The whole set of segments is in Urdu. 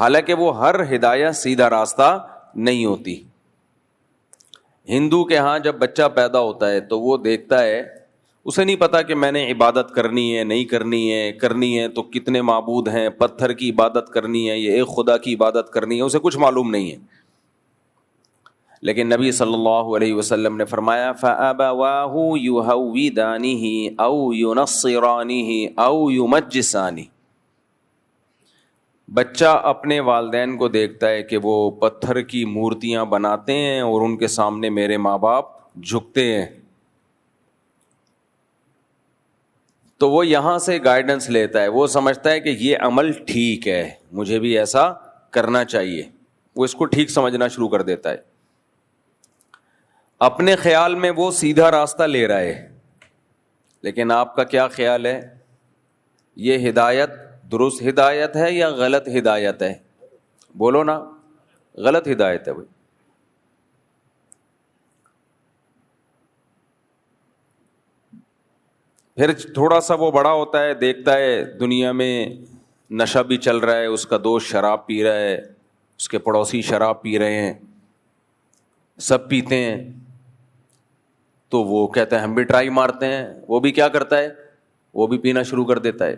حالانکہ وہ ہر ہدایت سیدھا راستہ نہیں ہوتی. ہندو کے ہاں جب بچہ پیدا ہوتا ہے تو وہ دیکھتا ہے, اسے نہیں پتا کہ میں نے عبادت کرنی ہے نہیں کرنی ہے تو کتنے معبود ہیں, پتھر کی عبادت کرنی ہے یا ایک خدا کی عبادت کرنی ہے, اسے کچھ معلوم نہیں ہے. لیکن نبی صلی اللہ علیہ وسلم نے فرمایا فَأَبَوَاهُ يُهَوِّدَانِهِ أَوْ يُنَصِّرَانِهِ أَوْ يُمَجِّسَانِهِ. بچہ اپنے والدین کو دیکھتا ہے کہ وہ پتھر کی مورتیاں بناتے ہیں اور ان کے سامنے میرے ماں باپ جھکتے ہیں, تو وہ یہاں سے گائیڈنس لیتا ہے, وہ سمجھتا ہے کہ یہ عمل ٹھیک ہے, مجھے بھی ایسا کرنا چاہیے, وہ اس کو ٹھیک سمجھنا شروع کر دیتا ہے. اپنے خیال میں وہ سیدھا راستہ لے رہا ہے, لیکن آپ کا کیا خیال ہے, یہ ہدایت درست ہدایت ہے یا غلط ہدایت ہے؟ بولو نا, غلط ہدایت ہے بھائی. پھر تھوڑا سا وہ بڑا ہوتا ہے, دیکھتا ہے دنیا میں نشہ بھی چل رہا ہے, اس کا دوست شراب پی رہا ہے, اس کے پڑوسی شراب پی رہے ہیں, سب پیتے ہیں, تو وہ کہتا ہے ہم بھی ٹرائی مارتے ہیں. وہ بھی کیا کرتا ہے, وہ بھی پینا شروع کر دیتا ہے.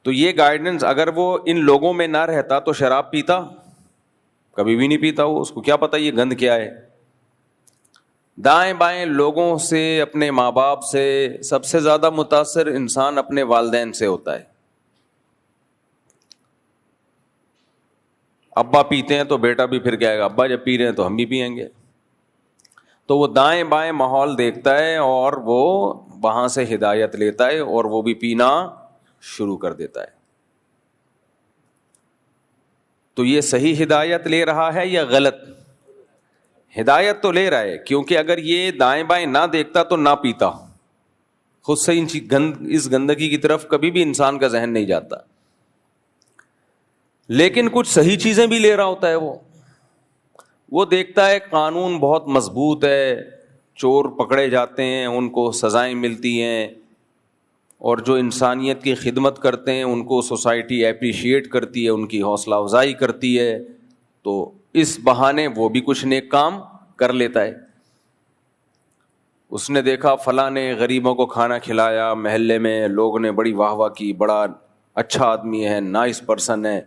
تو یہ گائیڈنس اگر وہ ان لوگوں میں نہ رہتا تو شراب پیتا کبھی بھی نہیں پیتا, وہ اس کو کیا پتا یہ گند کیا ہے. دائیں بائیں لوگوں سے, اپنے ماں باپ سے سب سے زیادہ متاثر انسان اپنے والدین سے ہوتا ہے. ابا پیتے ہیں تو بیٹا بھی پھر کہے گا ابا جب پی رہے ہیں تو ہم بھی پئیں گے. تو وہ دائیں بائیں ماحول دیکھتا ہے اور وہ وہاں سے ہدایت لیتا ہے اور وہ بھی پینا شروع کر دیتا ہے. تو یہ صحیح ہدایت لے رہا ہے یا غلط؟ ہدایت تو لے رہا ہے, کیونکہ اگر یہ دائیں بائیں نہ دیکھتا تو نہ پیتا. خود سے اس گندگی کی طرف کبھی بھی انسان کا ذہن نہیں جاتا. لیکن کچھ صحیح چیزیں بھی لے رہا ہوتا ہے. وہ دیکھتا ہے قانون بہت مضبوط ہے, چور پکڑے جاتے ہیں, ان کو سزائیں ملتی ہیں, اور جو انسانیت کی خدمت کرتے ہیں ان کو سوسائٹی اپریشیٹ کرتی ہے, ان کی حوصلہ افزائی کرتی ہے. تو اس بہانے وہ بھی کچھ نیک کام کر لیتا ہے. اس نے دیکھا فلاں نے غریبوں کو کھانا کھلایا, محلے میں لوگوں نے بڑی واہ واہ کی, بڑا اچھا آدمی ہے, نائس پرسن ہے.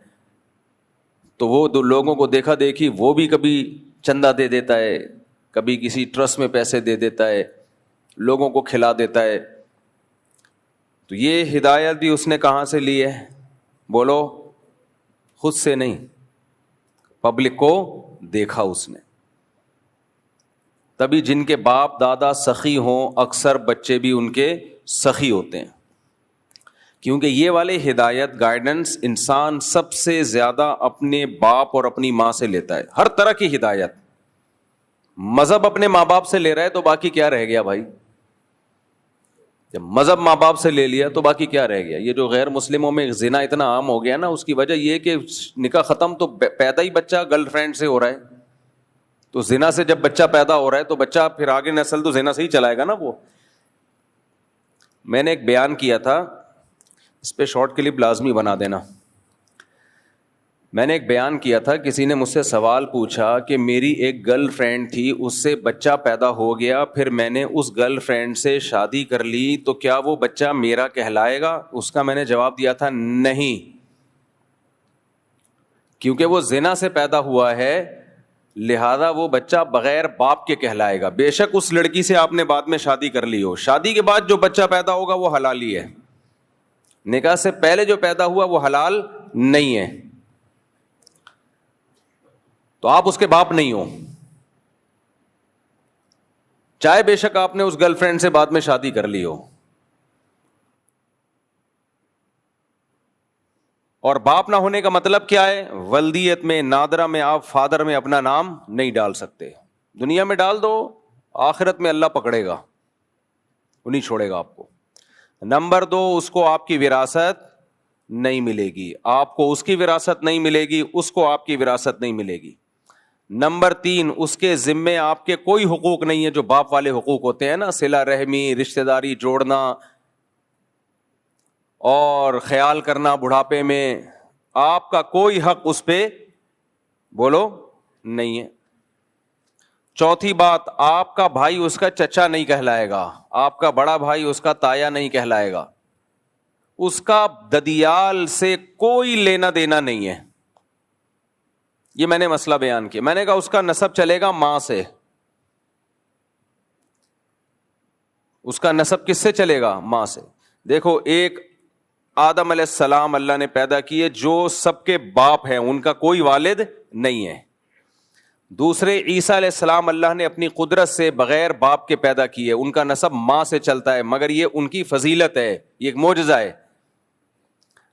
تو وہ دو لوگوں کو دیکھا دیکھی وہ بھی کبھی چندہ دے دیتا ہے, کبھی کسی ٹرسٹ میں پیسے دے دیتا ہے, لوگوں کو کھلا دیتا ہے. تو یہ ہدایت بھی اس نے کہاں سے لی ہے؟ بولو, خود سے نہیں, پبلک کو دیکھا اس نے. تبھی جن کے باپ دادا سخی ہوں اکثر بچے بھی ان کے سخی ہوتے ہیں, کیونکہ یہ والے ہدایت گائیڈنس انسان سب سے زیادہ اپنے باپ اور اپنی ماں سے لیتا ہے. ہر طرح کی ہدایت. مذہب اپنے ماں باپ سے لے رہا ہے تو باقی کیا رہ گیا بھائی؟ جب مذہب ماں باپ سے لے لیا تو باقی کیا رہ گیا؟ یہ جو غیر مسلموں میں زنا اتنا عام ہو گیا نا, اس کی وجہ یہ کہ نکاح ختم تو پیدا ہی بچہ گرل فرینڈ سے ہو رہا ہے. تو زنا سے جب بچہ پیدا ہو رہا ہے تو بچہ پھر آگے نسل تو زنا سے ہی چلائے گا نا. وہ میں نے ایک بیان کیا تھا, اس پہ شارٹ کلپ لازمی بنا دینا. میں نے ایک بیان کیا تھا, کسی نے مجھ سے سوال پوچھا کہ میری ایک گرل فرینڈ تھی, اس سے بچہ پیدا ہو گیا, پھر میں نے اس گرل فرینڈ سے شادی کر لی, تو کیا وہ بچہ میرا کہلائے گا؟ اس کا میں نے جواب دیا تھا نہیں, کیونکہ وہ زنا سے پیدا ہوا ہے, لہذا وہ بچہ بغیر باپ کے کہلائے گا. بے شک اس لڑکی سے آپ نے بعد میں شادی کر لی ہو, شادی کے بعد جو بچہ پیدا ہوگا وہ حلالی ہے, نکاح سے پہلے جو پیدا ہوا وہ حلال نہیں ہے. تو آپ اس کے باپ نہیں ہو, چاہے بے شک آپ نے اس گرل فرینڈ سے بعد میں شادی کر لی ہو. اور باپ نہ ہونے کا مطلب کیا ہے؟ ولدیت میں نادرہ میں آپ فادر میں اپنا نام نہیں ڈال سکتے. دنیا میں ڈال دو, آخرت میں اللہ پکڑے گا, وہ نہیں چھوڑے گا آپ کو. نمبر 2, اس کو آپ کی وراثت نہیں ملے گی, آپ کو اس کی وراثت نہیں ملے گی, اس کو آپ کی وراثت نہیں ملے گی. نمبر 3, اس کے ذمے آپ کے کوئی حقوق نہیں ہے جو باپ والے حقوق ہوتے ہیں نا, صلہ رحمی, رشتہ داری جوڑنا, اور خیال کرنا بڑھاپے میں، آپ کا کوئی حق اس پہ بولو نہیں ہے۔ چوتھی بات، آپ کا بھائی اس کا چچا نہیں کہلائے گا، آپ کا بڑا بھائی اس کا تایا نہیں کہلائے گا، اس کا ددیال سے کوئی لینا دینا نہیں ہے۔ یہ میں نے مسئلہ بیان کیا، میں نے کہا اس کا نسب چلے گا ماں سے۔ اس کا نسب کس سے چلے گا؟ ماں سے۔ دیکھو، ایک آدم علیہ السلام اللہ نے پیدا کیے جو سب کے باپ ہیں، ان کا کوئی والد نہیں ہے۔ دوسرے عیسیٰ علیہ السلام اللہ نے اپنی قدرت سے بغیر باپ کے پیدا کیے، ان کا نسب ماں سے چلتا ہے، مگر یہ ان کی فضیلت ہے، یہ ایک معجزہ ہے۔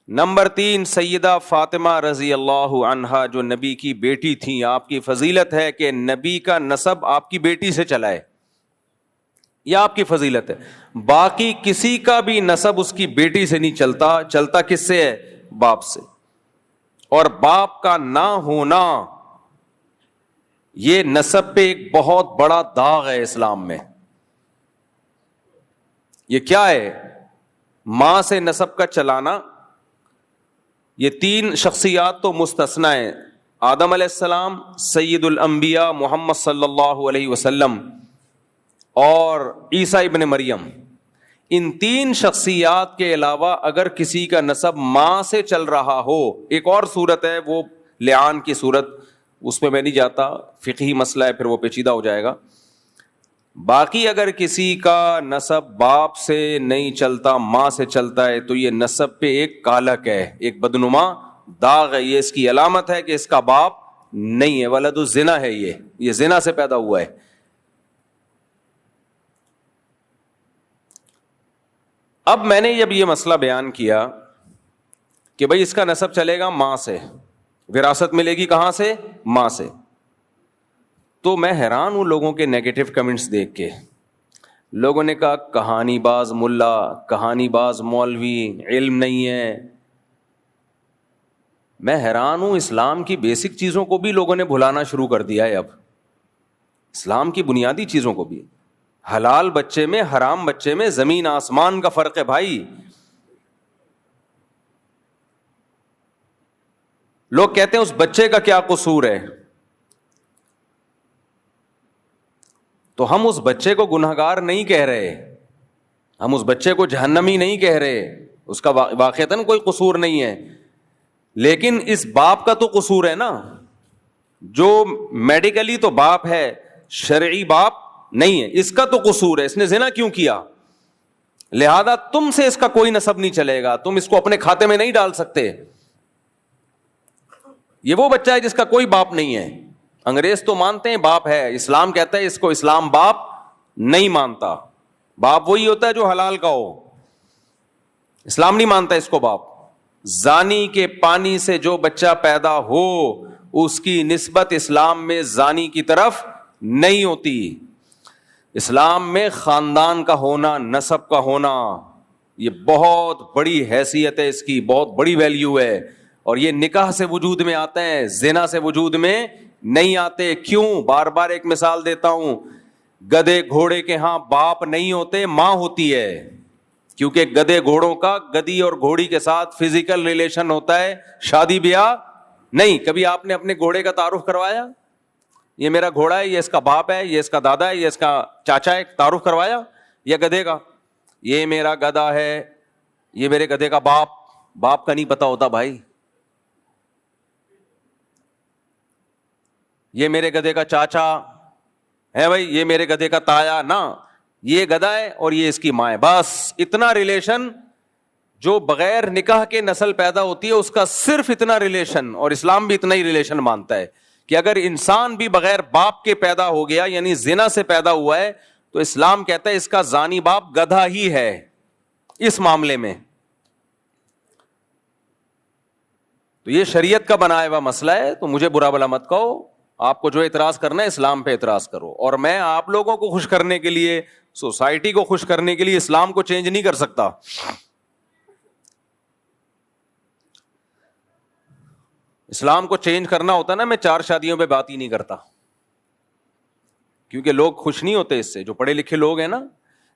نمبر 3، سیدہ فاطمہ رضی اللہ عنہا جو نبی کی بیٹی تھیں، آپ کی فضیلت ہے کہ نبی کا نسب آپ کی بیٹی سے چلا ہے، یہ آپ کی فضیلت ہے۔ باقی کسی کا بھی نسب اس کی بیٹی سے نہیں چلتا، چلتا کس سے ہے؟ باپ سے۔ اور باپ کا نہ ہونا یہ نسب پہ ایک بہت بڑا داغ ہے اسلام میں۔ یہ کیا ہے؟ ماں سے نسب کا چلانا۔ یہ 3 شخصیات تو مستثنی ہیں، آدم علیہ السلام، سید الانبیاء محمد صلی اللہ علیہ وسلم اور عیسیٰ ابن مریم۔ ان 3 شخصیات کے علاوہ اگر کسی کا نسب ماں سے چل رہا ہو، ایک اور صورت ہے وہ لعان کی صورت، اس میں نہیں جاتا، فقہی مسئلہ ہے، پھر وہ پیچیدہ ہو جائے گا۔ باقی اگر کسی کا نسب باپ سے نہیں چلتا، ماں سے چلتا ہے، تو یہ نسب پہ ایک کالک ہے، ایک بدنما داغ ہے، یہ اس کی علامت ہے کہ اس کا باپ نہیں ہے، ولد الزنا ہے، یہ زنا سے پیدا ہوا ہے۔ اب میں نے جب یہ مسئلہ بیان کیا کہ بھئی اس کا نسب چلے گا ماں سے، وراثت ملے گی کہاں سے؟ ماں سے، تو میں حیران ہوں لوگوں کے نیگیٹو کمنٹس دیکھ کے۔ لوگوں نے کہا کہانی باز ملا، کہانی باز مولوی، علم نہیں ہے۔ میں حیران ہوں، اسلام کی بیسک چیزوں کو بھی لوگوں نے بھلانا شروع کر دیا ہے۔ اب اسلام کی بنیادی چیزوں کو بھی، حلال بچے میں حرام بچے میں زمین آسمان کا فرق ہے بھائی۔ لوگ کہتے ہیں اس بچے کا کیا قصور ہے، تو ہم اس بچے کو گنہگار نہیں کہہ رہے، ہم اس بچے کو جہنمی نہیں کہہ رہے، اس کا واقعتاً کوئی قصور نہیں ہے، لیکن اس باپ کا تو قصور ہے نا، جو میڈیکلی تو باپ ہے، شرعی باپ نہیں ہے، اس کا تو قصور ہے، اس نے زنا کیوں کیا، لہذا تم سے اس کا کوئی نسب نہیں چلے گا، تم اس کو اپنے کھاتے میں نہیں ڈال سکتے۔ یہ وہ بچہ ہے جس کا کوئی باپ نہیں ہے۔ انگریز تو مانتے ہیں باپ ہے، اسلام کہتا ہے اس کو اسلام باپ نہیں مانتا، باپ وہی ہوتا ہے جو حلال کا ہو، اسلام نہیں مانتا اس کو باپ۔ زانی کے پانی سے جو بچہ پیدا ہو اس کی نسبت اسلام میں زانی کی طرف نہیں ہوتی۔ اسلام میں خاندان کا ہونا، نسب کا ہونا، یہ بہت بڑی حیثیت ہے، اس کی بہت بڑی ویلیو ہے، اور یہ نکاح سے وجود میں آتے ہیں، زنا سے وجود میں نہیں آتے۔ کیوں؟ بار بار ایک مثال دیتا ہوں، گدھے گھوڑے کے ہاں باپ نہیں ہوتے، ماں ہوتی ہے، کیونکہ گدھے گھوڑوں کا گدھی اور گھوڑی کے ساتھ فزیکل ریلیشن ہوتا ہے، شادی بیاہ نہیں۔ کبھی آپ نے اپنے گھوڑے کا تعارف کروایا؟ یہ میرا گھوڑا ہے، یہ اس کا باپ ہے، یہ اس کا دادا ہے، یہ اس کا چاچا ہے، تعارف کروایا؟ یا گدھے کا یہ میرا گدھا ہے، یہ میرے گدھے کا باپ کا نہیں پتا ہوتا بھائی، یہ میرے گدھے کا چاچا ہے بھائی، یہ میرے گدھے کا تایا نا، یہ گدھا ہے اور یہ اس کی ماں ہے، بس اتنا ریلیشن جو بغیر نکاح کے نسل پیدا ہوتی ہے اس کا صرف اتنا ریلیشن، اور اسلام بھی اتنا ہی ریلیشن مانتا ہے کہ اگر انسان بھی بغیر باپ کے پیدا ہو گیا یعنی زنا سے پیدا ہوا ہے تو اسلام کہتا ہے اس کا زانی باپ گدھا ہی ہے اس معاملے میں۔ تو یہ شریعت کا بنایا ہوا مسئلہ ہے، تو مجھے برا بھلا مت کہو، آپ کو جو اعتراض کرنا ہے اسلام پہ اعتراض کرو، اور میں آپ لوگوں کو خوش کرنے کے لیے، سوسائٹی کو خوش کرنے کے لیے اسلام کو چینج نہیں کر سکتا۔ اسلام کو چینج کرنا ہوتا نا، میں 4 شادیوں پہ بات ہی نہیں کرتا، کیونکہ لوگ خوش نہیں ہوتے اس سے، جو پڑھے لکھے لوگ ہیں نا،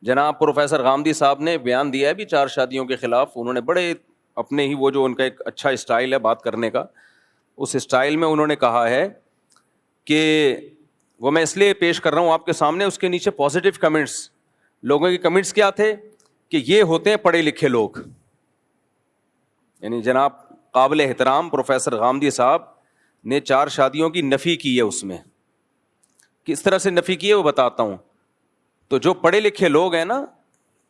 جناب پروفیسر غامدی صاحب نے بیان دیا ہے بھی 4 شادیوں کے خلاف. انہوں نے بڑے اپنے ہی وہ جو ان کا ایک اچھا اسٹائل ہے بات کرنے کا, اس اسٹائل میں انہوں نے کہا ہے کہ وہ میں اس لیے پیش کر رہا ہوں آپ کے سامنے, اس کے نیچے پازیٹیو کمنٹس, لوگوں کے کمنٹس کیا تھے کہ یہ ہوتے ہیں پڑھے لکھے لوگ. یعنی جناب قابل احترام پروفیسر غامدی صاحب نے 4 شادیوں کی نفی کی ہے. اس میں کس طرح سے نفی کی ہے وہ بتاتا ہوں. تو جو پڑھے لکھے لوگ ہیں نا,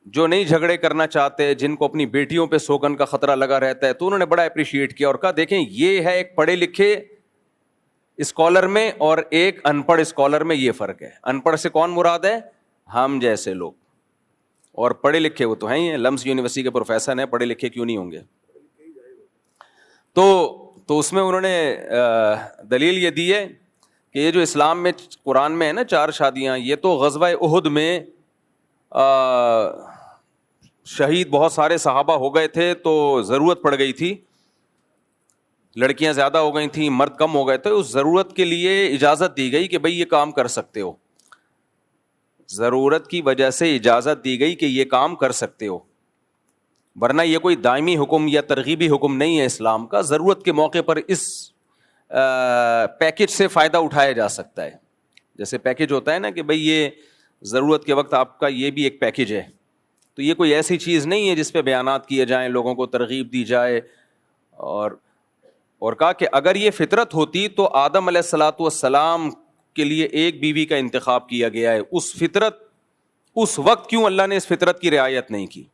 جو نہیں جھگڑے کرنا چاہتے, جن کو اپنی بیٹیوں پہ سوگن کا خطرہ لگا رہتا ہے, تو انہوں نے بڑا اپریشیٹ کیا اور کہا دیکھیں یہ ہے ایک پڑھے لکھے اسکالر میں اور ایک ان پڑھ اسکالر میں یہ فرق ہے. ان پڑھ سے کون مراد ہے؟ ہم جیسے لوگ, اور پڑھے لکھے وہ تو ہیں ہی, لمس یونیورسٹی کے پروفیسر ہیں, پڑھے لکھے کیوں نہیں ہوں گے. تو اس میں انہوں نے دلیل یہ دی ہے کہ یہ جو اسلام میں قرآن میں ہے نا 4 شادیاں, یہ تو غزوہ احد میں شہید بہت سارے صحابہ ہو گئے تھے تو ضرورت پڑ گئی تھی, لڑکیاں زیادہ ہو گئی تھیں, مرد کم ہو گئے تھے, اس ضرورت کے لیے اجازت دی گئی کہ بھئی یہ کام کر سکتے ہو. ضرورت کی وجہ سے اجازت دی گئی کہ یہ کام کر سکتے ہو, ورنہ یہ کوئی دائمی حکم یا ترغیبی حکم نہیں ہے اسلام کا. ضرورت کے موقع پر اس پیکج سے فائدہ اٹھایا جا سکتا ہے. جیسے پیکج ہوتا ہے نا کہ بھئی یہ ضرورت کے وقت آپ کا یہ بھی ایک پیکج ہے, تو یہ کوئی ایسی چیز نہیں ہے جس پہ بیانات کیے جائیں, لوگوں کو ترغیب دی جائے. اور کہا کہ اگر یہ فطرت ہوتی تو آدم علیہ الصلوۃ والسلام کے لیے ایک بیوی کا انتخاب کیا گیا ہے. اس وقت کیوں اللہ نے اس فطرت کی رعایت نہیں کی؟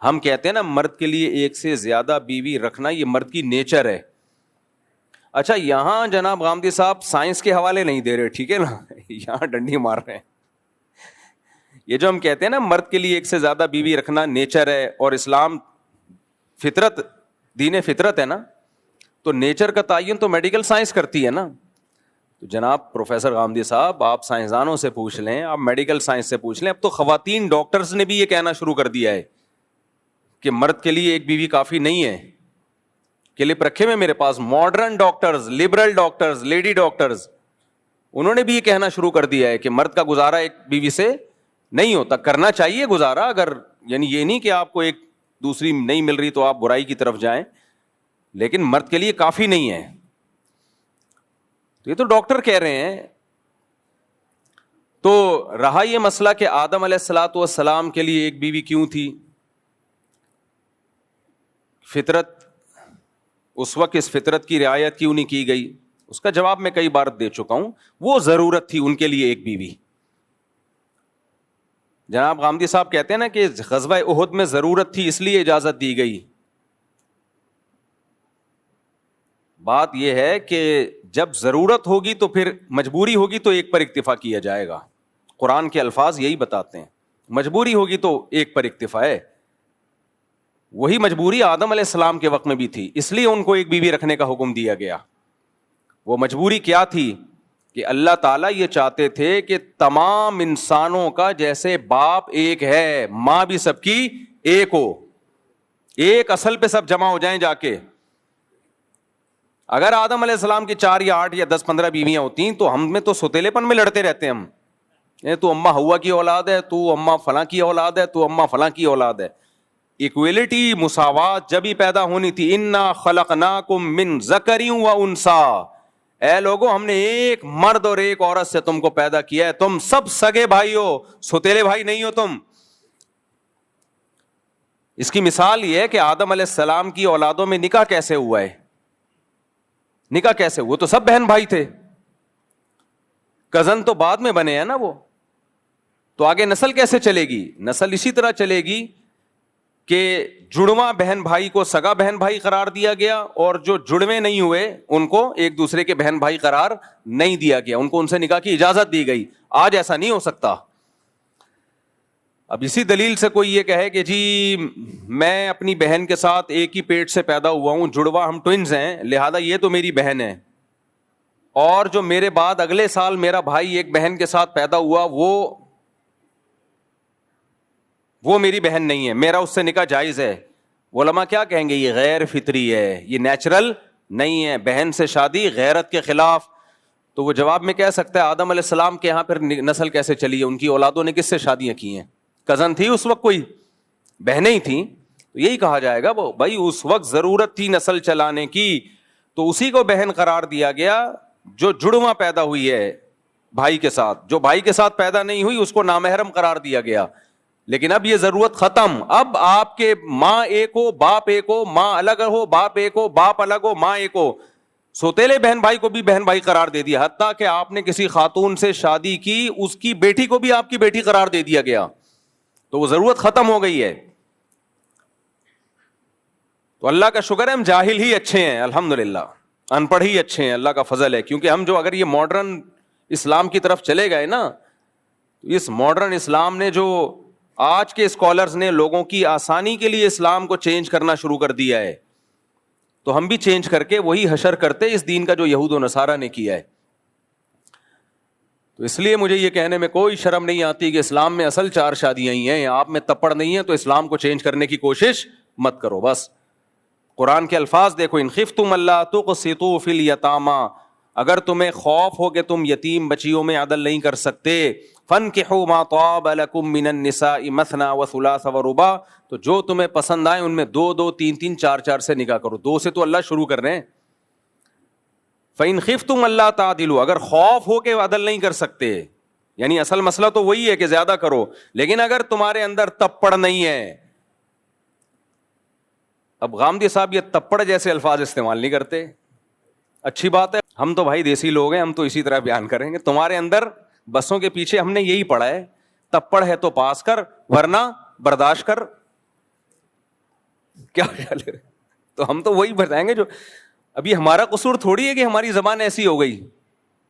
ہم کہتے ہیں نا مرد کے لیے ایک سے زیادہ بیوی رکھنا یہ مرد کی نیچر ہے. اچھا یہاں جناب غامدی صاحب سائنس کے حوالے نہیں دے رہے, ٹھیک ہے نا, یہاں ڈنڈی مار رہے ہیں. یہ جو ہم کہتے ہیں نا مرد کے لیے ایک سے زیادہ بیوی رکھنا نیچر ہے, اور اسلام فطرت دین فطرت ہے نا, تو نیچر کا تعین تو میڈیکل سائنس کرتی ہے نا. تو جناب پروفیسر غامدی صاحب آپ سائنسدانوں سے پوچھ لیں, آپ میڈیکل سائنس سے پوچھ لیں, اب تو خواتین ڈاکٹرز نے بھی یہ کہنا شروع کر دیا ہے کہ مرد کے لیے ایک بیوی کافی نہیں ہے. کلپ رکھے ہوئے میرے پاس, modern doctors, liberal doctors, lady doctors, انہوں نے بھی یہ کہنا شروع کر دیا ہے کہ مرد کا گزارا ایک بیوی سے نہیں ہوتا. کرنا چاہیے گزارا, اگر یعنی یہ نہیں کہ آپ کو ایک دوسری نہیں مل رہی تو آپ برائی کی طرف جائیں, لیکن مرد کے لیے کافی نہیں ہے. تو یہ تو ڈاکٹر کہہ رہے ہیں. تو رہا یہ مسئلہ کہ آدم علیہ الصلوۃ والسلام کے لیے ایک بیوی کیوں تھی, فطرت اس وقت اس فطرت کی رعایت کیوں نہیں کی گئی, اس کا جواب میں کئی بار دے چکا ہوں. وہ ضرورت تھی ان کے لیے ایک بیوی. جناب غامدی صاحب کہتے ہیں نا کہ غزوہ احد میں ضرورت تھی اس لیے اجازت دی گئی. بات یہ ہے کہ جب ضرورت ہوگی تو پھر مجبوری ہوگی تو ایک پر اکتفا کیا جائے گا. قرآن کے الفاظ یہی بتاتے ہیں, مجبوری ہوگی تو ایک پر اکتفا ہے. وہی مجبوری آدم علیہ السلام کے وقت میں بھی تھی, اس لیے ان کو ایک بیوی رکھنے کا حکم دیا گیا. وہ مجبوری کیا تھی کہ اللہ تعالیٰ یہ چاہتے تھے کہ تمام انسانوں کا جیسے باپ ایک ہے, ماں بھی سب کی ایک ہو, ایک اصل پہ سب جمع ہو جائیں جا کے. اگر آدم علیہ السلام کی 4 یا 8 یا 10 15 بیویاں ہوتی ہیں تو ہم میں تو سوتیلے پن میں لڑتے رہتے ہیں. ہم تو اما ہوا کی اولاد ہے, تو اما فلاں کی اولاد ہے, تو اما فلاں کی اولاد ہے. ایکویلٹی, مساوات جب ہی پیدا ہونی تھی, انا خلقناکم من ذکر و انثی, اے لوگوں ہم نے ایک مرد اور ایک عورت سے تم کو پیدا کیا ہے, تم سب سگے بھائی ہو, سوتیلے بھائی نہیں ہو تم. اس کی مثال یہ ہے کہ آدم علیہ السلام کی اولادوں میں نکاح کیسے ہوا ہے, نکاح کیسے, وہ تو سب بہن بھائی تھے. کزن تو بعد میں بنے ہیں نا وہ, تو آگے نسل کیسے چلے گی؟ نسل اسی طرح چلے گی کہ جڑواں بہن بھائی کو سگا بہن بھائی قرار دیا گیا, اور جو جڑوے نہیں ہوئے ان کو ایک دوسرے کے بہن بھائی قرار نہیں دیا گیا, ان کو ان سے نکاح کی اجازت دی گئی. آج ایسا نہیں ہو سکتا. اب اسی دلیل سے کوئی یہ کہے کہ جی میں اپنی بہن کے ساتھ ایک ہی پیٹ سے پیدا ہوا ہوں, جڑواں ہم ٹوئنز ہیں, لہذا یہ تو میری بہن ہے, اور جو میرے بعد اگلے سال میرا بھائی ایک بہن کے ساتھ پیدا ہوا وہ میری بہن نہیں ہے, میرا اس سے نکاح جائز ہے. علماء کیا کہیں گے؟ یہ غیر فطری ہے, یہ نیچرل نہیں ہے, بہن سے شادی غیرت کے خلاف. تو وہ جواب میں کہہ سکتا ہے آدم علیہ السلام کے یہاں پھر نسل کیسے چلی ہے, ان کی اولادوں نے کس سے شادیاں کی ہیں؟ کزن تھی اس وقت, کوئی بہنیں ہی تھیں, تو یہی کہا جائے گا وہ بھائی اس وقت ضرورت تھی نسل چلانے کی, تو اسی کو بہن قرار دیا گیا جو جڑواں پیدا ہوئی ہے بھائی کے ساتھ. جو بھائی کے ساتھ پیدا نہیں ہوئی اس کو نامحرم قرار دیا گیا. لیکن اب یہ ضرورت ختم, اب آپ کے ماں ایک ہو باپ ایک ہو, ماں الگ ہو باپ ایک ہو, باپ الگ ہو ماں ایک ہو, سوتیلے بہن بھائی کو بھی بہن بھائی قرار دے دیا. حتیٰ کہ آپ نے کسی خاتون سے شادی کی, اس کی بیٹی کو بھی آپ کی بیٹی قرار دے دیا گیا, تو وہ ضرورت ختم ہو گئی ہے. تو اللہ کا شکر ہے ہم جاہل ہی اچھے ہیں, الحمدللہ ان پڑھ ہی اچھے ہیں, اللہ کا فضل ہے. کیونکہ ہم جو اگر یہ ماڈرن اسلام کی طرف چلے گئے نا, تو اس ماڈرن اسلام نے جو آج کے اسکالرز نے لوگوں کی آسانی کے لیے اسلام کو چینج کرنا شروع کر دیا ہے, تو ہم بھی چینج کر کے وہی حشر کرتے اس دین کا جو یہود و نصارہ نے کیا ہے. تو اس لیے مجھے یہ کہنے میں کوئی شرم نہیں آتی کہ اسلام میں اصل 4 شادیاں ہی ہیں, آپ میں تپڑ نہیں ہے, تو اسلام کو چینج کرنے کی کوشش مت کرو. بس قرآن کے الفاظ دیکھو, ان خفتم اللہ تقسطوا فی الیتامی, اگر تمہیں خوف ہو کہ تم یتیم بچیوں میں عدل نہیں کر سکتے, فانکحوا ما طاب لکم من النساء مثنی وثلاث ورباع, تو جو تمہیں پسند آئے ان میں 2 2 3 3 4 4 سے نکاح کرو. 2 سے تو اللہ شروع کر رہے ہیں. فإن خفتم اللہ تعدلوا, اگر خوف ہو کہ عدل نہیں کر سکتے, یعنی اصل مسئلہ تو وہی ہے کہ زیادہ کرو, لیکن اگر تمہارے اندر تپڑ نہیں ہے. اب غامدی صاحب یہ تپڑ جیسے الفاظ استعمال نہیں کرتے, اچھی بات ہے, ہم تو بھائی دیسی لوگ ہیں, ہم تو اسی طرح بیان کریں گے. تمہارے اندر بسوں کے پیچھے ہم نے یہی پڑھا ہے, تپڑ ہے تو پاس کر ورنہ برداشت کر. کیا خیال ہے؟ تو ہم تو وہی بتائیں گے جو, ابھی ہمارا قصور تھوڑی ہے کہ ہماری زبان ایسی ہو گئی.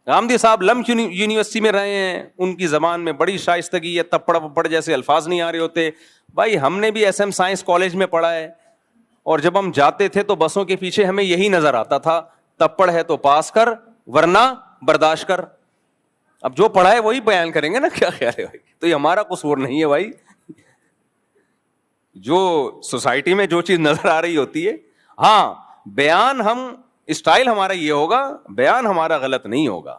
غامدی صاحب لمک یونیورسٹی میں رہے ہیں, ان کی زبان میں بڑی شائستگی ہے, تپڑ پپڑ جیسے الفاظ نہیں آ رہے ہوتے. بھائی ہم نے بھی ایس ایم سائنس کالج میں پڑھا ہے, اور جب ہم جاتے تھے تو بسوں کے پیچھے ہمیں یہی نظر آتا تھا, تپڑ ہے تو پاس کر ورنہ برداشت کر. اب جو پڑھا ہے وہی بیان کریں گے نا, کیا خیال ہے بھائی؟ تو یہ ہمارا قصور نہیں ہے بھائی, جو سوسائٹی میں جو چیز نظر آ رہی ہوتی ہے. ہاں بیان ہم اسٹائل ہمارا یہ ہوگا, بیان ہمارا غلط نہیں ہوگا.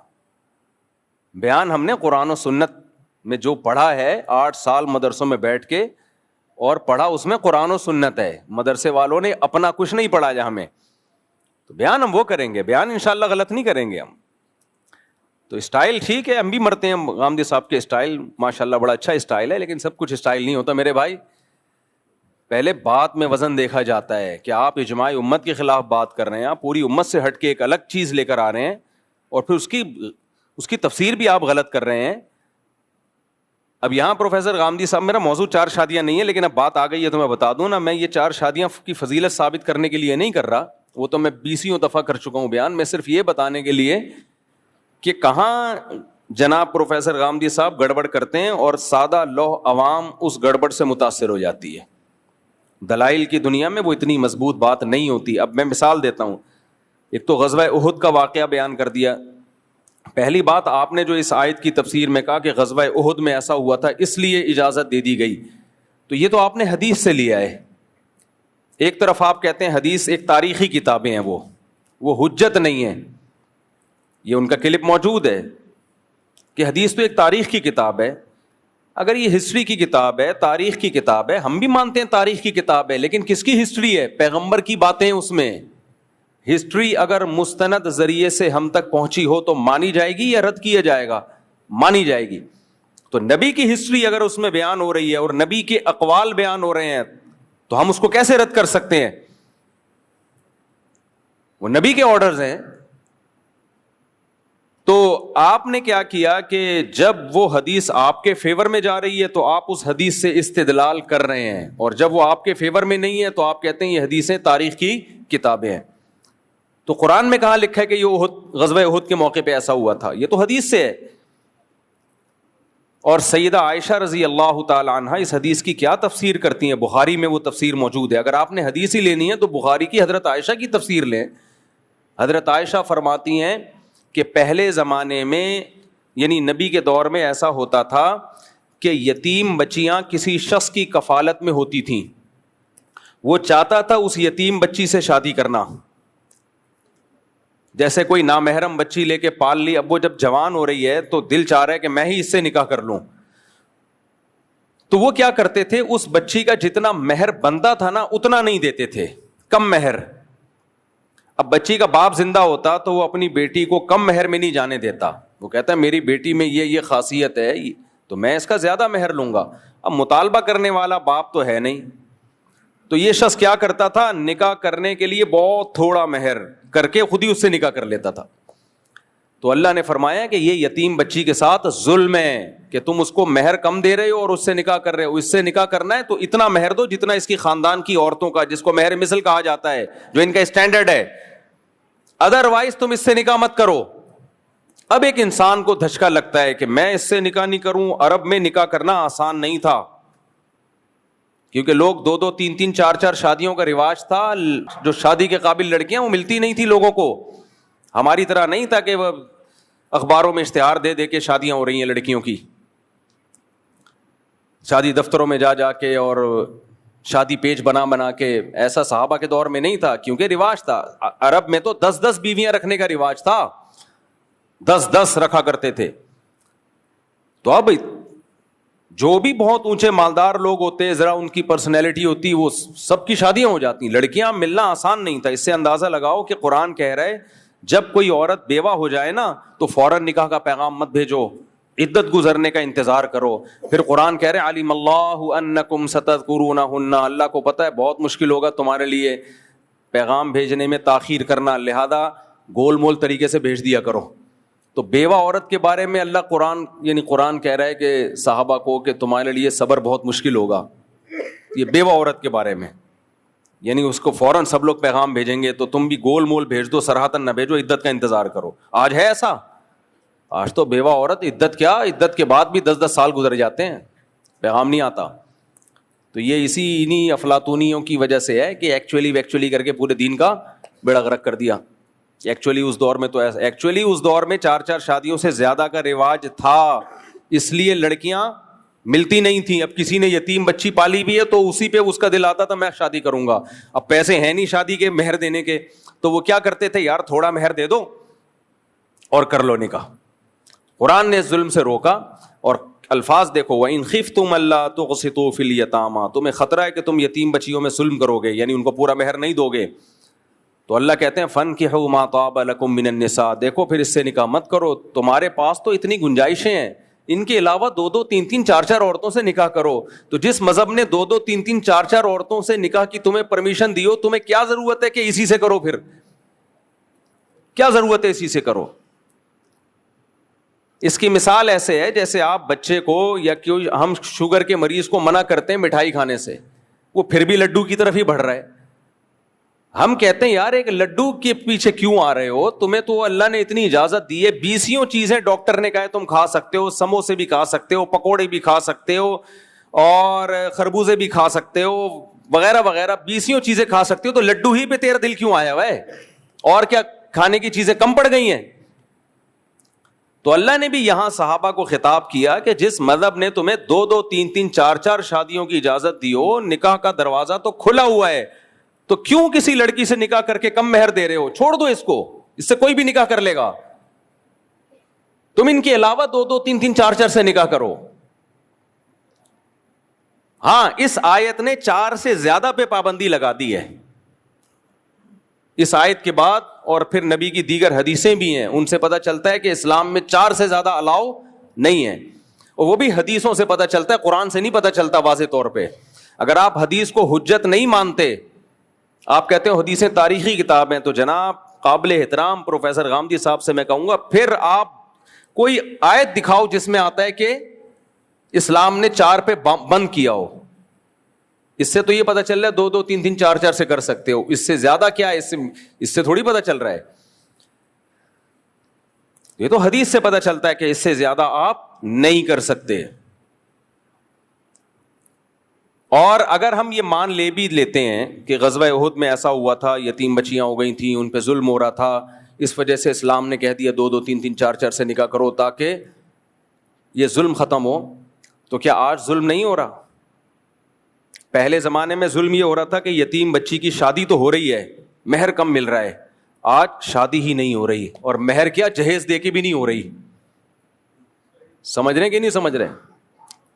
بیان ہم نے قرآن و سنت میں جو پڑھا ہے, 8 سال مدرسوں میں بیٹھ کے اور پڑھا, اس میں قرآن و سنت ہے. مدرسے والوں نے اپنا کچھ نہیں پڑھا جہاں میں, تو بیان ہم وہ کریں گے, بیان انشاءاللہ غلط نہیں کریں گے ہم. تو اسٹائل ٹھیک ہے, ہم بھی مرتے ہیں غامدی صاحب کے اسٹائل ماشاءاللہ بڑا اچھا اسٹائل ہے, لیکن سب کچھ اسٹائل نہیں ہوتا میرے بھائی. پہلے بات میں وزن دیکھا جاتا ہے کہ آپ اجماع امت کے خلاف بات کر رہے ہیں, آپ پوری امت سے ہٹ کے ایک الگ چیز لے کر آ رہے ہیں, اور پھر اس کی تفسیر بھی آپ غلط کر رہے ہیں. اب یہاں پروفیسر غامدی صاحب, میرا موضوع 4 شادیاں نہیں ہے, لیکن اب بات آ گئی ہے تو میں بتا دوں نا, میں یہ 4 شادیاں کی فضیلت ثابت کرنے کے لیے نہیں کر رہا, وہ تو میں 20 دفعہ کر چکا ہوں بیان. میں صرف یہ بتانے کے لیے کہ کہاں جناب پروفیسر غامدی صاحب گڑبڑ کرتے ہیں اور سادہ لوح عوام اس گڑبڑ سے متاثر ہو جاتی ہے. دلائل کی دنیا میں وہ اتنی مضبوط بات نہیں ہوتی. اب میں مثال دیتا ہوں. ایک تو غزوہ احد کا واقعہ بیان کر دیا. پہلی بات, آپ نے جو اس آیت کی تفسیر میں کہا کہ غزوہ احد میں ایسا ہوا تھا اس لیے اجازت دے دی گئی, تو یہ تو آپ نے حدیث سے لیا ہے. ایک طرف آپ کہتے ہیں حدیث ایک تاریخی کتابیں ہیں, وہ حجت نہیں ہے. یہ ان کا کلپ موجود ہے کہ حدیث تو ایک تاریخ کی کتاب ہے. اگر یہ ہسٹری کی کتاب ہے, تاریخ کی کتاب ہے, ہم بھی مانتے ہیں تاریخ کی کتاب ہے, لیکن کس کی ہسٹری ہے؟ پیغمبر کی باتیں اس میں. ہسٹری اگر مستند ذریعے سے ہم تک پہنچی ہو تو مانی جائے گی یا رد کیا جائے گا؟ مانی جائے گی. تو نبی کی ہسٹری اگر اس میں بیان ہو رہی ہے اور نبی کے اقوال بیان ہو رہے ہیں, تو ہم اس کو کیسے رد کر سکتے ہیں؟ وہ نبی کے آرڈرز ہیں. تو آپ نے کیا کیا کہ جب وہ حدیث آپ کے فیور میں جا رہی ہے تو آپ اس حدیث سے استدلال کر رہے ہیں, اور جب وہ آپ کے فیور میں نہیں ہے تو آپ کہتے ہیں یہ حدیثیں تاریخ کی کتابیں ہیں. تو قرآن میں کہاں لکھا ہے کہ یہ غزوہ احد کے موقع پہ ایسا ہوا تھا؟ یہ تو حدیث سے ہے. اور سیدہ عائشہ رضی اللہ تعالی عنہا اس حدیث کی کیا تفسیر کرتی ہیں؟ بخاری میں وہ تفسیر موجود ہے. اگر آپ نے حدیث ہی لینی ہے تو بخاری کی حضرت عائشہ کی تفسیر لیں. حضرت عائشہ فرماتی ہیں کہ پہلے زمانے میں, یعنی نبی کے دور میں, ایسا ہوتا تھا کہ یتیم بچیاں کسی شخص کی کفالت میں ہوتی تھیں, وہ چاہتا تھا اس یتیم بچی سے شادی کرنا. جیسے کوئی نامحرم بچی لے کے پال لی, اب وہ جب جوان ہو رہی ہے تو دل چاہ رہا ہے کہ میں ہی اس سے نکاح کر لوں. تو وہ کیا کرتے تھے, اس بچی کا جتنا مہر بنتا تھا نا اتنا نہیں دیتے تھے, کم مہر. اب بچی کا باپ زندہ ہوتا تو وہ اپنی بیٹی کو کم مہر میں نہیں جانے دیتا, وہ کہتا ہے میری بیٹی میں یہ خاصیت ہے تو میں اس کا زیادہ مہر لوں گا. اب مطالبہ کرنے والا باپ تو ہے نہیں, تو یہ شخص کیا کرتا تھا, نکاح کرنے کے لیے بہت تھوڑا مہر کر کے خود ہی اس سے نکاح کر لیتا تھا. تو اللہ نے فرمایا کہ یہ یتیم بچی کے ساتھ ظلم ہے کہ تم اس کو مہر کم دے رہے ہو اور اس سے نکاح کر رہے ہو. اس سے نکاح کرنا ہے تو اتنا مہر دو جتنا اس کی خاندان کی عورتوں کا, جس کو مہر مثل کہا جاتا ہے, جو ان کا اسٹینڈرڈ ہے, ادروائز تم اس سے نکاح مت کرو. اب ایک انسان کو دھچکا لگتا ہے کہ میں اس سے نکاح نہیں کروں. عرب میں نکاح کرنا آسان نہیں تھا, کیونکہ لوگ 2 3 4 شادیوں کا رواج تھا. جو شادی کے قابل لڑکیاں وہ ملتی نہیں تھی لوگوں کو. ہماری طرح نہیں تھا کہ وہ اخباروں میں اشتہار دے دے کے شادیاں ہو رہی ہیں لڑکیوں کی, شادی دفتروں میں جا کے اور شادی پیج بنا کے. ایسا صحابہ کے دور میں نہیں تھا, کیونکہ رواج تھا. عرب میں تو 10 بیویاں رکھنے کا رواج تھا, 10 رکھا کرتے تھے. تو اب جو بھی بہت اونچے مالدار لوگ ہوتے, ذرا ان کی پرسنالٹی ہوتی, وہ سب کی شادیاں ہو جاتی. لڑکیاں ملنا آسان نہیں تھا. اس سے اندازہ لگاؤ کہ قرآن کہہ رہا ہے جب کوئی عورت بیوہ ہو جائے نا تو فوراً نکاح کا پیغام مت بھیجو, عدت گزرنے کا انتظار کرو. پھر قرآن کہہ رہے علیم اللہ انکم ستذکرونہن, اللہ کو پتہ ہے بہت مشکل ہوگا تمہارے لیے پیغام بھیجنے میں تاخیر کرنا, لہذا گول مول طریقے سے بھیج دیا کرو. تو بیوہ عورت کے بارے میں اللہ قرآن کہہ رہا ہے کہ صحابہ کو کہ تمہارے لیے صبر بہت مشکل ہوگا. یہ بیوہ عورت کے بارے میں, یعنی اس کو فوراً سب لوگ پیغام بھیجیں گے تو تم بھی گول مول بھیج دو, سراہتاً نہ بھیجو, عدت کا انتظار کرو. آج ہے ایسا؟ آج تو بیوہ عورت عدت کیا, عدت کے بعد بھی 10 سال گزر جاتے ہیں, پیغام نہیں آتا. تو یہ انہی افلاطونیوں کی وجہ سے ہے کہ ایکچولی کر کے پورے دین کا بیڑا غرق کر دیا. ایکچولی اس دور میں تو ایسا, ایکچولی اس دور میں 4 شادیوں سے زیادہ کا رواج تھا, اس لیے لڑکیاں ملتی نہیں تھیں. اب کسی نے یتیم بچی پالی بھی ہے تو اسی پہ اس کا دل آتا تھا میں شادی کروں گا. اب پیسے ہیں نہیں شادی کے مہر دینے کے, تو وہ کیا کرتے تھے, یار تھوڑا مہر دے دو اور کر لو نکاح. قرآن نے ظلم سے روکا. اور الفاظ دیکھو, وَإِنْ خِفْتُمْ أَلَّا تُقْسِطُوا فِي الْيَتَامَىٰ, تمہیں خطرہ ہے کہ تم یتیم بچیوں میں ظلم کرو گے, یعنی ان کو پورا مہر نہیں دو گے. تو اللہ کہتے ہیں فَانْكِحُوا مَا طَابَ لَكُم مِّنَ النِّسَاءِ, دیکھو پھر اس سے نکاح مت کرو, تمہارے پاس تو اتنی گنجائشیں ہیں, ان کے علاوہ 2 3 4 عورتوں سے نکاح کرو. تو جس مذہب نے 2 3 4 عورتوں سے نکاح کی تمہیں پرمیشن دی ہو, تمہیں کیا ضرورت ہے کہ اسی سے کرو؟ پھر کیا ضرورت ہے اسی سے کرو؟ اس کی مثال ایسے ہے جیسے آپ بچے کو, یا ہم شوگر کے مریض کو منع کرتے ہیں مٹھائی کھانے سے, وہ پھر بھی لڈو کی طرف ہی بڑھ رہا ہے. ہم کہتے ہیں یار ایک لڈو کے پیچھے کیوں آ رہے ہو, تمہیں تو اللہ نے اتنی اجازت دی ہے, 20 چیزیں ڈاکٹر نے کہا ہے تم کھا سکتے ہو, سموسے بھی کھا سکتے ہو, پکوڑے بھی کھا سکتے ہو, اور خربوزے بھی کھا سکتے ہو, وغیرہ وغیرہ 20 چیزیں کھا سکتے ہو, تو لڈو ہی پہ تیرا دل کیوں آیا ہوا ہے؟ اور کیا کھانے کی چیزیں کم پڑ گئی ہیں؟ تو اللہ نے بھی یہاں صحابہ کو خطاب کیا کہ جس مذہب نے تمہیں 2 3 4 شادیوں کی اجازت دی ہو, نکاح کا دروازہ تو کھلا ہوا ہے, تو کیوں کسی لڑکی سے نکاح کر کے کم مہر دے رہے ہو؟ چھوڑ دو اس کو, اس سے کوئی بھی نکاح کر لے گا. تم ان کے علاوہ 2 3 4 سے نکاح کرو. ہاں, اس آیت نے 4 سے زیادہ پہ پابندی لگا دی ہے. اس آیت کے بعد اور پھر نبی کی دیگر حدیثیں بھی ہیں, ان سے پتہ چلتا ہے کہ اسلام میں 4 سے زیادہ الاؤ نہیں ہے, اور وہ بھی حدیثوں سے پتہ چلتا ہے, قرآن سے نہیں پتہ چلتا واضح طور پہ. اگر آپ حدیث کو حجت نہیں مانتے, آپ کہتے ہو حدیثیں تاریخی کتاب ہیں, تو جناب قابل احترام پروفیسر غامدی صاحب سے میں کہوں گا پھر آپ کوئی آیت دکھاؤ جس میں آتا ہے کہ اسلام نے 4 پہ بند کیا ہو. اس سے تو یہ پتا چل رہا ہے 2 3 4 سے کر سکتے ہو, اس سے زیادہ کیا ہے, اس سے تھوڑی پتا چل رہا ہے. یہ تو حدیث سے پتا چلتا ہے کہ اس سے زیادہ آپ نہیں کر سکتے. اور اگر ہم یہ مان لے بھی لیتے ہیں کہ غزوہ احد میں ایسا ہوا تھا, یتیم بچیاں ہو گئی تھیں, ان پہ ظلم ہو رہا تھا, اس وجہ سے اسلام نے کہہ دیا 2 3 4 سے نکاح کرو تاکہ یہ ظلم ختم ہو, تو کیا آج ظلم نہیں ہو رہا؟ پہلے زمانے میں ظلم یہ ہو رہا تھا کہ یتیم بچی کی شادی تو ہو رہی ہے, مہر کم مل رہا ہے. آج شادی ہی نہیں ہو رہی, اور مہر کیا جہیز دے کے بھی نہیں ہو رہی. سمجھ رہے کہ نہیں سمجھ رہے؟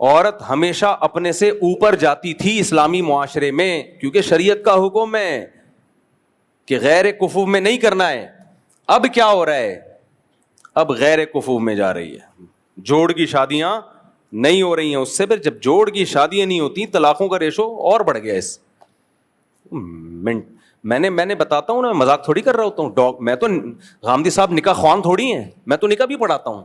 عورت ہمیشہ اپنے سے اوپر جاتی تھی اسلامی معاشرے میں, کیونکہ شریعت کا حکم ہے کہ غیر کفو میں نہیں کرنا ہے. اب کیا ہو رہا ہے, اب غیر کفو میں جا رہی ہے, جوڑ کی شادیاں نہیں ہو رہی ہیں. اس سے پھر جب جوڑ کی شادیاں نہیں ہوتی, طلاقوں کا ریشو اور بڑھ گیا. اس میں نے بتاتا ہوں نا, مذاق تھوڑی کر رہا ہوتا ہوں. میں تو غامدی صاحب نکاح خوان تھوڑی ہیں, میں تو نکاح بھی پڑھاتا ہوں.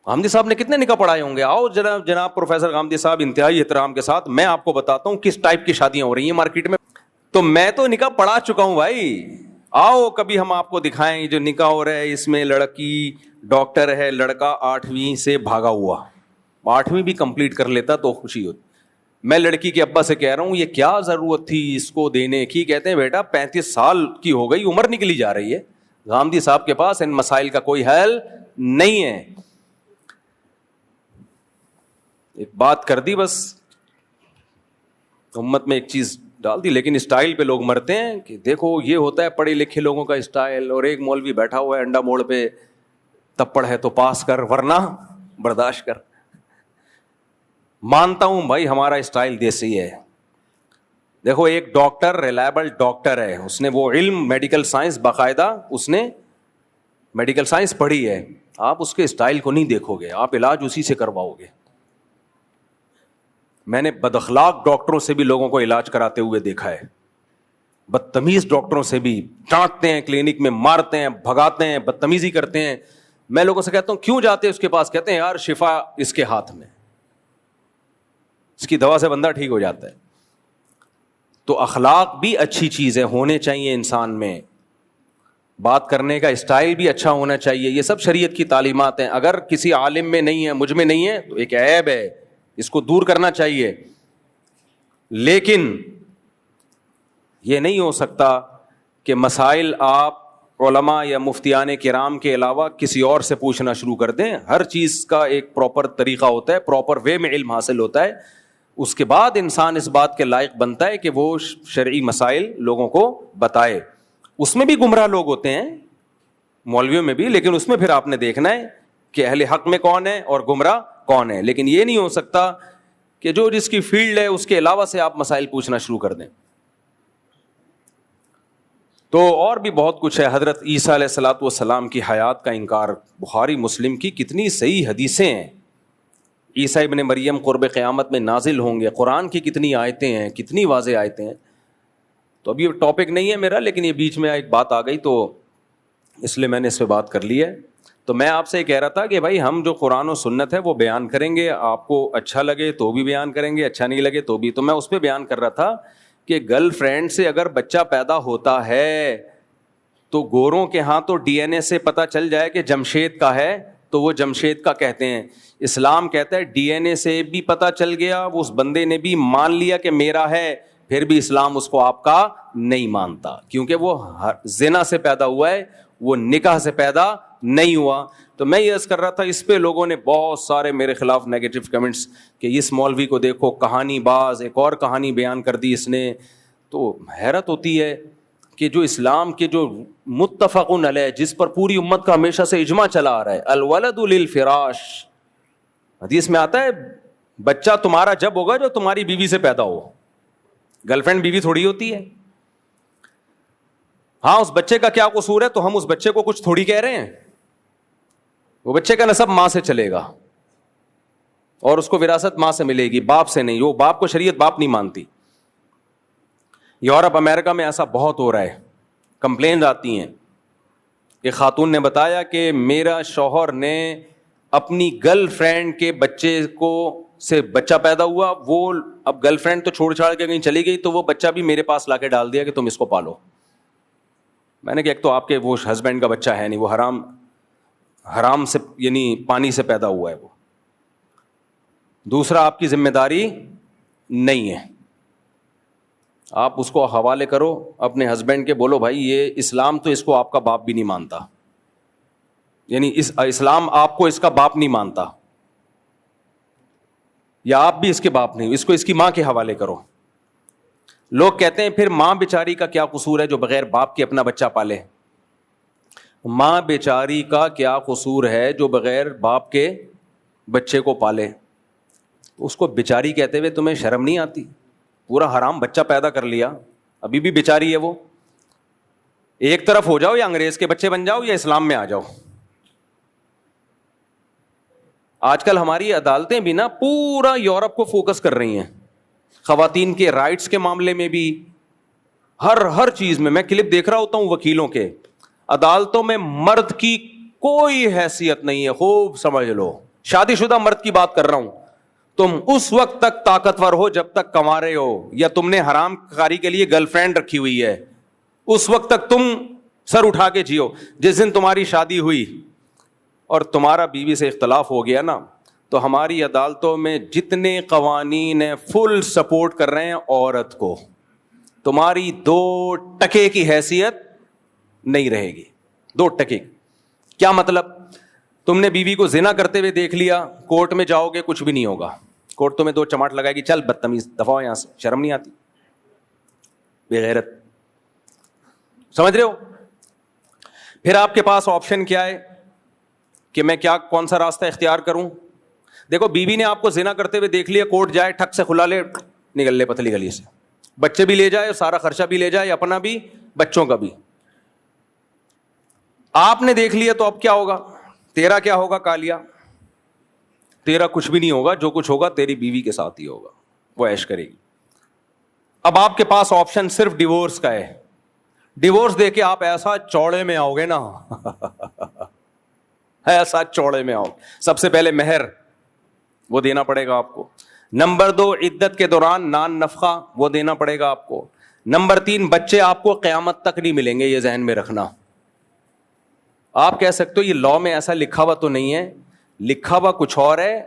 غامدی صاحب نے کتنے نکاح پڑھائے ہوں گے. آؤ جناب پروفیسر غامدی صاحب, انتہائی احترام کے ساتھ میں آپ کو بتاتا ہوں کس ٹائپ کی شادیاں ہو رہی ہیں مارکیٹ میں. تو میں تو نکاح پڑھا چکا ہوں بھائی. آؤ کبھی ہم آپ کو دکھائیں جو نکاح ہو رہا ہے. اس میں لڑکی ڈاکٹر ہے, لڑکا 8ویں سے بھاگا ہوا, 8ویں بھی کمپلیٹ کر لیتا تو خوشی ہوتی. میں لڑکی کے ابا سے کہہ رہا ہوں یہ کیا ضرورت تھی اس کو دینے کی. کہتے ہیں بیٹا 35 سال کی ہو گئی, عمر نکلی جا رہی ہے. غامدی صاحب کے پاس ان مسائل کا کوئی حل نہیں ہے. ایک بات کر دی بس, امت میں ایک چیز ڈال دی, لیکن اسٹائل پہ لوگ مرتے ہیں کہ دیکھو یہ ہوتا ہے پڑھے لکھے لوگوں کا اسٹائل. اور ایک مولوی بیٹھا ہوا ہے انڈا موڑ پہ, تپڑ ہے تو پاس کر ورنہ برداشت کر. مانتا ہوں بھائی ہمارا اسٹائل دیسی ہے. دیکھو ایک ڈاکٹر ریلائبل ڈاکٹر ہے, اس نے وہ علم میڈیکل سائنس باقاعدہ اس نے میڈیکل سائنس پڑھی ہے. آپ اس کے اسٹائل کو نہیں دیکھو گے, آپ علاج اسی سے کرواؤ گے. میں نے بد اخلاق ڈاکٹروں سے بھی لوگوں کو علاج کراتے ہوئے دیکھا ہے, بدتمیز ڈاکٹروں سے بھی. ڈانٹتے ہیں کلینک میں, مارتے ہیں, بھگاتے ہیں, بدتمیزی کرتے ہیں. میں لوگوں سے کہتا ہوں کیوں جاتے ہیں اس کے پاس, کہتے ہیں یار شفا اس کے ہاتھ میں, اس کی دوا سے بندہ ٹھیک ہو جاتا ہے. تو اخلاق بھی اچھی چیز ہے, ہونے چاہیے انسان میں. بات کرنے کا اسٹائل بھی اچھا ہونا چاہیے. یہ سب شریعت کی تعلیمات ہیں. اگر کسی عالم میں نہیں ہے, مجھ میں نہیں ہے, تو ایک عیب ہے, اس کو دور کرنا چاہیے. لیکن یہ نہیں ہو سکتا کہ مسائل آپ علماء یا مفتیان کرام کے علاوہ کسی اور سے پوچھنا شروع کر دیں. ہر چیز کا ایک پراپر طریقہ ہوتا ہے, پراپر وے میں علم حاصل ہوتا ہے. اس کے بعد انسان اس بات کے لائق بنتا ہے کہ وہ شرعی مسائل لوگوں کو بتائے. اس میں بھی گمراہ لوگ ہوتے ہیں, مولویوں میں بھی, لیکن اس میں پھر آپ نے دیکھنا ہے کہ اہل حق میں کون ہے اور گمراہ کون ہے. لیکن یہ نہیں ہو سکتا کہ جو جس کی فیلڈ ہے اس کے علاوہ سے آپ مسائل پوچھنا شروع کر دیں. تو اور بھی بہت کچھ ہے. حضرت عیسیٰ علیہ الصلوۃ والسلام کی حیات کا انکار, بخاری مسلم کی کتنی صحیح حدیثیں ہیں. عیسیٰ ابن مریم قرب قیامت میں نازل ہوں گے, قرآن کی کتنی آیتیں ہیں, کتنی واضح آیتیں ہیں. تو ابھی ٹاپک نہیں ہے میرا, لیکن یہ بیچ میں ایک بات آ گئی تو اس لیے میں نے اس پہ بات کر لی ہے. تو میں آپ سے یہ کہہ رہا تھا کہ بھائی ہم جو قرآن و سنت ہے وہ بیان کریں گے, آپ کو اچھا لگے تو بھی بیان کریں گے, اچھا نہیں لگے تو بھی. تو میں اس پہ بیان کر رہا تھا کہ گرل فرینڈ سے اگر بچہ پیدا ہوتا ہے تو گوروں کے ہاں تو ڈی این اے سے پتہ چل جائے کہ جمشید کا ہے تو وہ جمشید کا کہتے ہیں. اسلام کہتا ہے ڈی این اے سے بھی پتہ چل گیا, وہ اس بندے نے بھی مان لیا کہ میرا ہے, پھر بھی اسلام اس کو آپ کا نہیں مانتا, کیونکہ وہ زنا سے پیدا ہوا ہے, وہ نکاح سے پیدا نہیں ہوا. تو میں یہ عرض کر رہا تھا, اس پہ لوگوں نے بہت سارے میرے خلاف نیگیٹو کمنٹس کہ اس مولوی کو دیکھو کہانی باز, ایک اور کہانی بیان کر دی اس نے. تو حیرت ہوتی ہے کہ جو اسلام کے جو متفقن علیہ, جس پر پوری امت کا ہمیشہ سے اجماع چلا آ رہا ہے, الولد للفراش, حدیث میں آتا ہے بچہ تمہارا جب ہوگا جو تمہاری بیوی سے پیدا ہو. گرل فرینڈ بیوی تھوڑی ہوتی ہے. ہاں اس بچے کا کیا قصور ہے, تو ہم اس بچے کو کچھ تھوڑی کہہ رہے ہیں. وہ بچے کا نسب ماں سے چلے گا اور اس کو وراثت ماں سے ملے گی, باپ سے نہیں. وہ باپ کو شریعت باپ نہیں مانتی. یورپ امریکہ میں ایسا بہت ہو رہا ہے, کمپلین آتی ہیں. ایک خاتون نے بتایا کہ میرا شوہر نے اپنی گرل فرینڈ کے بچے کو سے بچہ پیدا ہوا, وہ اب گرل فرینڈ تو چھوڑ چھاڑ کے کہیں چلی گئی, تو وہ بچہ بھی میرے پاس لا کے ڈال دیا کہ تم اس کو پالو. میں نے کہا ایک تو آپ کے وہ ہسبینڈ کا بچہ ہے نہیں, وہ حرام سے یعنی پانی سے پیدا ہوا ہے وہ. دوسرا آپ کی ذمہ داری نہیں ہے, آپ اس کو حوالے کرو اپنے ہسبینڈ کے, بولو بھائی یہ اسلام تو اس کو آپ کا باپ بھی نہیں مانتا, یعنی اسلام آپ کو اس کا باپ نہیں مانتا, یا آپ بھی اس کے باپ نہیں, اس کو اس کی ماں کے حوالے کرو. لوگ کہتے ہیں پھر ماں بیچاری کا کیا قصور ہے جو بغیر باپ کے اپنا بچہ پالے. ماں بیچاری کا کیا قصور ہے جو بغیر باپ کے بچے کو پالے. اس کو بیچاری کہتے ہوئے تمہیں شرم نہیں آتی؟ پورا حرام بچہ پیدا کر لیا, ابھی بھی بیچاری ہے وہ. ایک طرف ہو جاؤ, یا انگریز کے بچے بن جاؤ یا اسلام میں آ جاؤ. آج کل ہماری عدالتیں بھی نا پورا یورپ کو فوکس کر رہی ہیں, خواتین کے رائٹس کے معاملے میں بھی, ہر چیز میں. میں کلپ دیکھ رہا ہوتا ہوں وکیلوں کے, عدالتوں میں مرد کی کوئی حیثیت نہیں ہے. خوب سمجھ لو, شادی شدہ مرد کی بات کر رہا ہوں. تم اس وقت تک طاقتور ہو جب تک کما رہے ہو, یا تم نے حرام کاری کے لیے گرل فرینڈ رکھی ہوئی ہے, اس وقت تک تم سر اٹھا کے جیو. جس دن تمہاری شادی ہوئی اور تمہارا بیوی سے اختلاف ہو گیا نا, تو ہماری عدالتوں میں جتنے قوانین ہیں فل سپورٹ کر رہے ہیں عورت کو. تمہاری 2% کی حیثیت نہیں رہے گی. 2%. کیا مطلب؟ تم نے بیوی کو زنا کرتے ہوئے دیکھ لیا, کورٹ میں جاؤ گے کچھ بھی نہیں ہوگا. کورٹ تمہیں 2 چماٹ لگائے گی, چل بدتمیز دفعہ ہو یہاں سے. شرم نہیں آتی؟ بے غیرت. سمجھ رہے ہو؟ پھر آپ کے پاس آپشن کیا ہے کہ میں کون سا راستہ اختیار کروں. دیکھو, بیوی نے آپ کو زنا کرتے ہوئے دیکھ لیا, کورٹ جائے, ٹھک سے کھلا لے, نکل لے پتلی گلی سے, بچے بھی لے جائے, سارا خرچہ بھی لے جائے, اپنا بھی بچوں کا بھی. آپ نے دیکھ لیا تو اب کیا ہوگا؟ تیرا کیا ہوگا کالیا؟ تیرا کچھ بھی نہیں ہوگا. جو کچھ ہوگا تیری بیوی کے ساتھ ہی ہوگا, وہ عیش کرے گی. اب آپ کے پاس آپشن صرف ڈیورس کا ہے. ڈیورس دے کے آپ ایسا چوڑے میں آؤ گے نا, ایسا چوڑے میں آؤ. سب سے پہلے مہر وہ دینا پڑے گا آپ کو. نمبر 2, عدت کے دوران نان نفقہ وہ دینا پڑے گا آپ کو. نمبر 3, بچے آپ کو قیامت تک نہیں ملیں گے, یہ ذہن میں رکھنا. آپ کہہ سکتے ہو یہ لا میں ایسا لکھا ہوا تو نہیں ہے, لکھا ہوا کچھ اور ہے,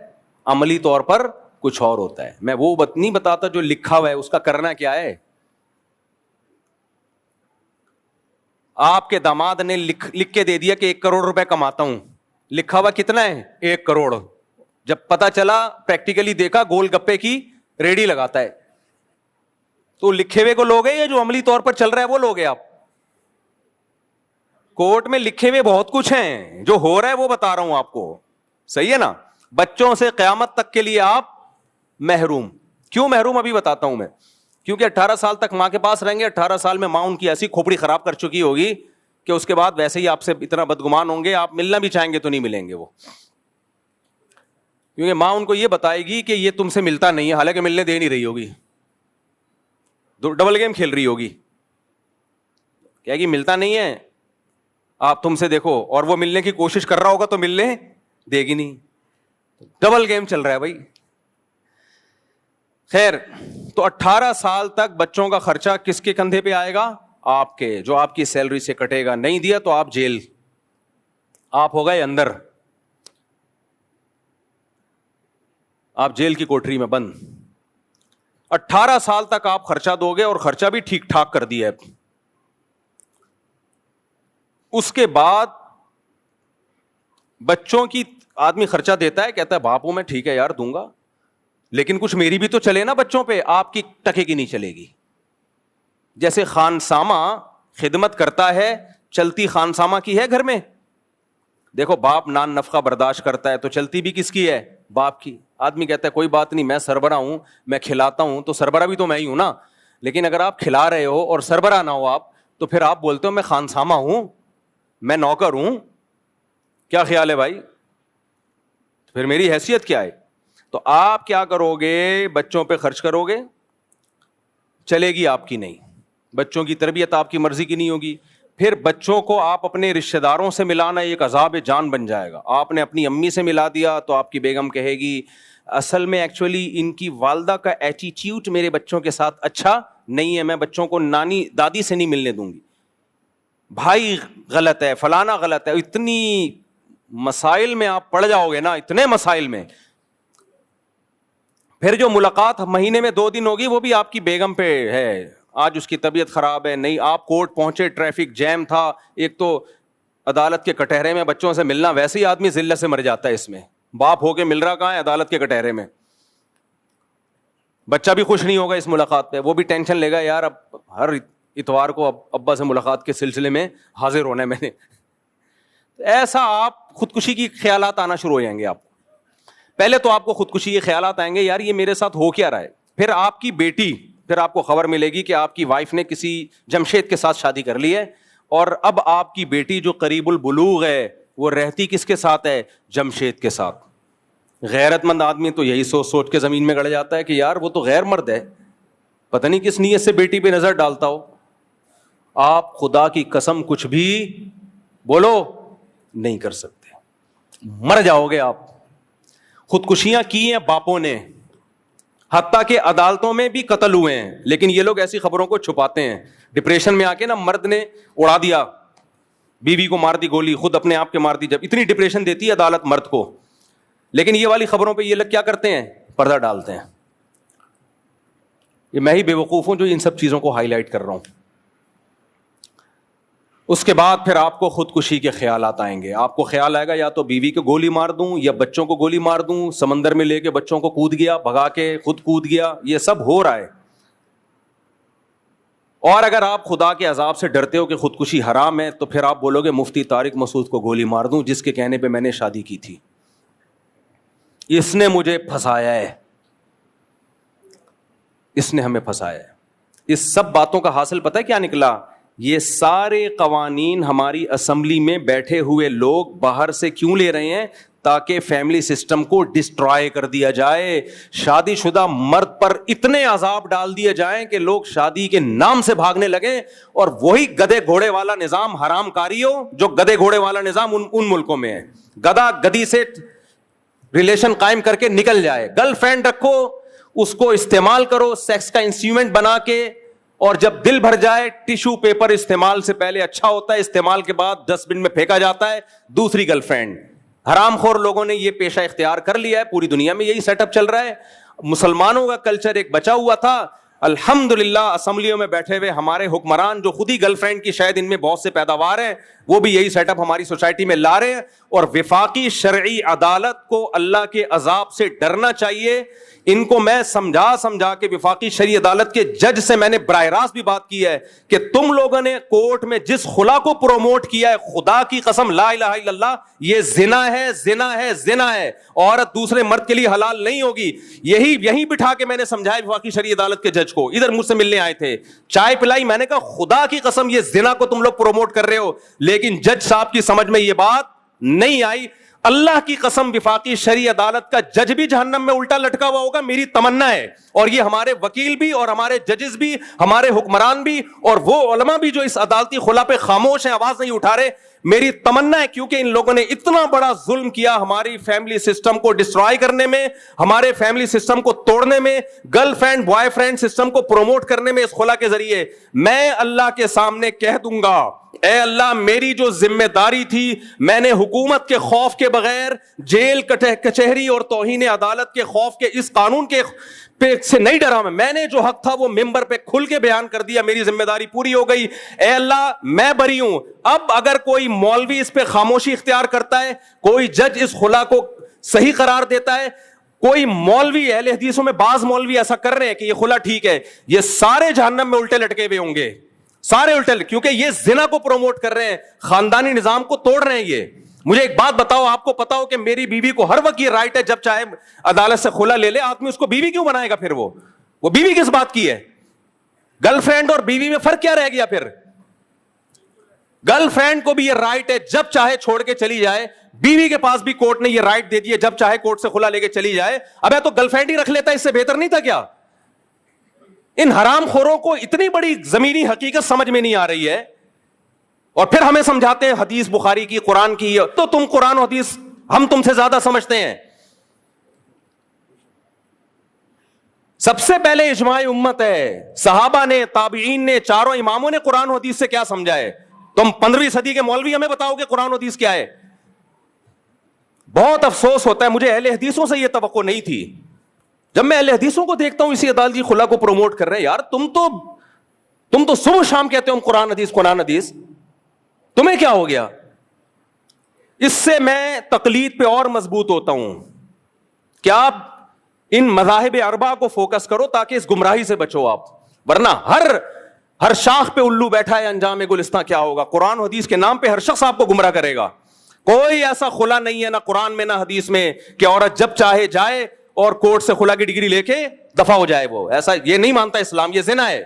عملی طور پر کچھ اور ہوتا ہے. میں وہ نہیں بتاتا جو لکھا ہوا ہے, اس کا کرنا کیا ہے. آپ کے داماد نے لکھ کے دے دیا کہ 1 کروڑ روپے کماتا ہوں, لکھا ہوا کتنا ہے؟ 1 کروڑ. جب پتا چلا پریکٹیکلی دیکھا گول گپے کی ریڈی لگاتا ہے, تو لکھے ہوئے کو لوگے یا جو عملی طور پر چل رہا ہے وہ لوگے آپ؟ کورٹ میں لکھے ہوئے بہت کچھ ہیں, جو ہو رہا ہے وہ بتا رہا ہوں آپ کو. صحیح ہے نا؟ بچوں سے قیامت تک کے لیے آپ محروم. کیوں محروم ابھی بتاتا ہوں میں. کیونکہ 18 سال تک ماں کے پاس رہیں گے. 18 سال میں ماں ان کی ایسی کھوپڑی خراب کر چکی ہوگی کہ اس کے بعد ویسے ہی آپ سے اتنا بدگمان ہوں گے, آپ ملنا بھی چاہیں گے تو نہیں ملیں گے وہ. کیونکہ ماں ان کو یہ بتائے گی کہ یہ تم سے ملتا نہیں ہے, حالانکہ ملنے دے نہیں رہی ہوگی, ڈبل گیم کھیل رہی ہوگی. کہے گی ملتا نہیں ہے, آپ تم سے دیکھو, اور وہ ملنے کی کوشش کر رہا ہوگا تو ملنے دے گی نہیں. ڈبل گیم چل رہا ہے بھائی. خیر, تو 18 سال تک بچوں کا خرچہ کس کے کندھے پہ آئے گا؟ آپ کے, جو آپ کی سیلری سے کٹے گا. نہیں دیا تو آپ جیل, آپ ہو گئے اندر, آپ جیل کی کوٹری میں بند. 18 سال تک آپ خرچہ دو گے, اور خرچہ بھی ٹھیک ٹھاک کر دیا ہے. اس کے بعد بچوں کی آدمی خرچہ دیتا ہے, کہتا ہے باپو میں ٹھیک ہے یار دوں گا, لیکن کچھ میری بھی تو چلے نا بچوں پہ. آپ کی ٹکے کی نہیں چلے گی. جیسے خانسامہ خدمت کرتا ہے, چلتی خانسامہ کی ہے گھر میں. دیکھو باپ نان نفقہ برداشت کرتا ہے تو چلتی بھی کس کی ہے؟ باپ کی. آدمی کہتا ہے کوئی بات نہیں, میں سربراہ ہوں, میں کھلاتا ہوں, تو سربراہ بھی تو میں ہی ہوں نا. لیکن اگر آپ کھلا رہے ہو اور سربراہ نہ ہو آپ, تو پھر آپ بولتے ہو میں خانسامہ ہوں, میں نوکر ہوں. کیا خیال ہے بھائی؟ پھر میری حیثیت کیا ہے؟ تو آپ کیا کرو گے؟ بچوں پہ خرچ کرو گے, چلے گی آپ کی نہیں. بچوں کی تربیت آپ کی مرضی کی نہیں ہوگی. پھر بچوں کو آپ اپنے رشتہ داروں سے ملانا ایک عذاب جان بن جائے گا. آپ نے اپنی امی سے ملا دیا تو آپ کی بیگم کہے گی اصل میں ایکچولی ان کی والدہ کا ایٹیٹیوڈ میرے بچوں کے ساتھ اچھا نہیں ہے, میں بچوں کو نانی دادی سے نہیں ملنے دوں گی. بھائی غلط ہے, فلانا غلط ہے. اتنی مسائل میں آپ پڑ جاؤ گے نا, اتنے مسائل میں. پھر جو ملاقات مہینے میں 2 دن ہوگی وہ بھی آپ کی بیگم پہ ہے, آج اس کی طبیعت خراب ہے. نہیں, آپ کورٹ پہنچے, ٹریفک جیم تھا, ایک تو عدالت کے کٹہرے میں بچوں سے ملنا, ویسے ہی آدمی ذلت سے مر جاتا ہے. اس میں باپ ہو کے مل رہا کہاں ہے؟ عدالت کے کٹہرے میں. بچہ بھی خوش نہیں ہوگا اس ملاقات پہ, وہ بھی ٹینشن لے گا یار اب ہر اتوار کو ابا سے ملاقات کے سلسلے میں حاضر ہونا ہے میں نے. ایسا آپ خودکشی کی خیالات آنا شروع ہو جائیں گے آپ کو. پہلے تو آپ کو خودکشی کے خیالات آئیں گے, یار یہ میرے ساتھ ہو کیا رہا ہے. پھر آپ کی بیٹی, پھر آپ کو خبر ملے گی کہ آپ کی وائف نے کسی جمشید کے ساتھ شادی کر لی ہے, اور اب آپ کی بیٹی جو قریب البلوغ ہے وہ رہتی کس کے ساتھ ہے؟ جمشید کے ساتھ. غیرت مند آدمی تو یہی سوچ سوچ کے زمین میں گڑ جاتا ہے کہ یار وہ تو غیر مرد ہے, پتہ نہیں کس نیت سے بیٹی پہ نظر ڈالتا ہو. آپ خدا کی قسم کچھ بھی بولو نہیں کر سکتے, مر جاؤ گے آپ. خودکشیاں کی ہیں باپوں نے, حتیٰ کہ عدالتوں میں بھی قتل ہوئے ہیں, لیکن یہ لوگ ایسی خبروں کو چھپاتے ہیں. ڈپریشن میں آ کے نا مرد نے اڑا دیا, بیوی کو مار دی گولی, خود اپنے آپ کے مار دی. جب اتنی ڈپریشن دیتی ہے عدالت مرد کو, لیکن یہ والی خبروں پہ یہ لوگ کیا کرتے ہیں؟ پردہ ڈالتے ہیں. یہ میں ہی بے وقوف ہوں جو ان سب چیزوں کو ہائی لائٹ کر رہا ہوں. اس کے بعد پھر آپ کو خودکشی کے خیالات آئیں گے. آپ کو خیال آئے گا یا تو بیوی کو گولی مار دوں یا بچوں کو گولی مار دوں, سمندر میں لے کے بچوں کو کود گیا, بھگا کے خود کود گیا. یہ سب ہو رہا ہے. اور اگر آپ خدا کے عذاب سے ڈرتے ہو کہ خودکشی حرام ہے, تو پھر آپ بولو گے مفتی طارق مسعود کو گولی مار دوں جس کے کہنے پہ میں نے شادی کی تھی, اس نے مجھے پھنسایا ہے, اس نے ہمیں پھنسایا ہے. اس سب باتوں کا حاصل پتہ ہے کیا نکلا؟ یہ سارے قوانین ہماری اسمبلی میں بیٹھے ہوئے لوگ باہر سے کیوں لے رہے ہیں؟ تاکہ فیملی سسٹم کو ڈسٹرائے کر دیا جائے, شادی شدہ مرد پر اتنے عذاب ڈال دیے جائیں کہ لوگ شادی کے نام سے بھاگنے لگیں, اور وہی گدے گھوڑے والا نظام حرام کاری ہو جو گدے گھوڑے والا نظام ان ملکوں میں ہے. گدا گدی سے ریلیشن قائم کر کے نکل جائے. گرل فرینڈ رکھو, اس کو استعمال کرو سیکس کا انسٹرومنٹ بنا کے, اور جب دل بھر جائے ٹیشو پیپر استعمال سے پہلے اچھا ہوتا ہے, استعمال کے بعد ڈسٹ بن میں پھینکا جاتا ہے دوسری گرل فرینڈ. حرام خور لوگوں نے یہ پیشہ اختیار کر لیا ہے, پوری دنیا میں یہی سیٹ اپ چل رہا ہے. مسلمانوں کا کلچر ایک بچا ہوا تھا. الحمدللہ اسمبلیوں میں بیٹھے ہوئے ہمارے حکمران جو خود ہی گرل فرینڈ کی شاید ان میں بہت سے پیداوار ہیں, وہ بھی یہی سیٹ اپ ہماری سوسائٹی میں لا رہے ہیں. اور وفاقی شرعی عدالت کو اللہ کے عذاب سے ڈرنا چاہیے. ان کو میں سمجھا کے وفاقی شرعی عدالت کے جج سے میں نے براہ راست بھی بات کی ہے کہ تم لوگوں نے کورٹ میں جس خلا کو پروموٹ کیا ہے, خدا کی قسم لا الہ الا اللہ, یہ زنا ہے, زنا ہے, زنا ہے. عورت دوسرے مرد کے لیے حلال نہیں ہوگی. یہی بٹھا کے میں نے سمجھایا وفاقی شرعی عدالت کے جج کو. ادھر مجھ سے ملنے آئے تھے, چائے پلائی, میں نے کہا خدا کی قسم یہ زنا کو تم لوگ پروموٹ کر رہے ہو. لیکن جج صاحب کی سمجھ میں یہ بات نہیں آئی. اللہ کی قسم وفاقی شرعی عدالت کا جج بھی جہنم میں الٹا لٹکا ہوا ہوگا, میری تمنا ہے. اور یہ ہمارے وکیل بھی, اور ہمارے ججز بھی, ہمارے حکمران بھی, اور وہ علماء بھی جو اس عدالتی خلا پہ خاموش ہیں, آواز نہیں اٹھا رہے, میری تمنا ہے. کیونکہ ان لوگوں نے اتنا بڑا ظلم کیا ہماری فیملی سسٹم کو ڈسٹرائے کرنے میں, ہمارے فیملی سسٹم کو توڑنے میں, girl friend boy friend system کو پروموٹ کرنے میں اس خلا کے ذریعے. میں اللہ کے سامنے کہہ دوں گا, اے اللہ میری جو ذمہ داری تھی, میں نے حکومت کے خوف کے بغیر, جیل کچہری اور توہین عدالت کے خوف کے اس قانون کے سے نہیں ڈرا. میں نے جو حق تھا وہ ممبر پہ کھل کے بیان کر دیا, میری ذمہ داری پوری ہو گئی. اے اللہ میں بری ہوں. اب اگر کوئی مولوی اس پہ خاموشی اختیار کرتا ہے, کوئی جج اس خلا کو صحیح قرار دیتا ہے, کوئی مولوی, اہل حدیثوں میں بعض مولوی ایسا کر رہے ہیں کہ یہ خلا ٹھیک ہے, یہ سارے جہنم میں الٹے لٹکے ہوئے ہوں گے, سارے الٹے, کیونکہ یہ زنا کو پروموٹ کر رہے ہیں, خاندانی نظام کو توڑ رہے ہیں. یہ مجھے ایک بات بتاؤ, آپ کو پتا ہو کہ میری بیوی کو ہر وقت یہ رائٹ ہے جب چاہے عدالت سے خلا لے لے, آدمی اس کو بیوی کیوں بنائے گا؟ پھر وہ بیوی کس بات کی ہے؟ گرل فرینڈ اور بیوی میں فرق کیا رہ گیا پھر؟ گرل فرینڈ کو بھی یہ رائٹ ہے جب چاہے چھوڑ کے چلی جائے, بیوی کے پاس بھی کورٹ نے یہ رائٹ دے دی ہے جب چاہے کورٹ سے خلا لے کے چلی جائے. ابے تو گرل فرینڈ ہی رکھ لیتا, اس سے بہتر نہیں تھا کیا؟ ان حرام خوروں کو اتنی بڑی زمینی حقیقت سمجھ میں نہیں آ رہی ہے, اور پھر ہمیں سمجھاتے ہیں حدیث بخاری کی, قرآن کی. تو تم قرآن و حدیث ہم تم سے زیادہ سمجھتے ہیں. سب سے پہلے اجماع امت ہے, صحابہ نے, تابعین نے, چاروں اماموں نے قرآن و حدیث سے کیا سمجھا ہے. تم 15ویں صدی کے مولوی ہمیں بتاؤ کہ قرآن و حدیث کیا ہے. بہت افسوس ہوتا ہے, مجھے اہل حدیثوں سے یہ توقع نہیں تھی. جب میں اہل حدیثوں کو دیکھتا ہوں اسی عدالتی خلا کو پروموٹ کر رہے ہیں, یار تم تو صبح شام کہتے ہو ہم قرآن حدیث, تمہیں کیا ہو گیا؟ اس سے میں تقلید پہ اور مضبوط ہوتا ہوں کہ آپ ان مذاہب اربعہ کو فوکس کرو تاکہ اس گمراہی سے بچو آپ. ورنہ ہر شاخ پہ الو بیٹھا ہے, انجام گلستان کیا ہوگا. قرآن و حدیث کے نام پہ ہر شخص آپ کو گمراہ کرے گا. کوئی ایسا خلا نہیں ہے نہ قرآن میں نہ حدیث میں کہ عورت جب چاہے جائے اور کورٹ سے خلا کی ڈگری لے کے دفع ہو جائے. وہ ایسا یہ نہیں مانتا اسلام. یہ زنا ہے.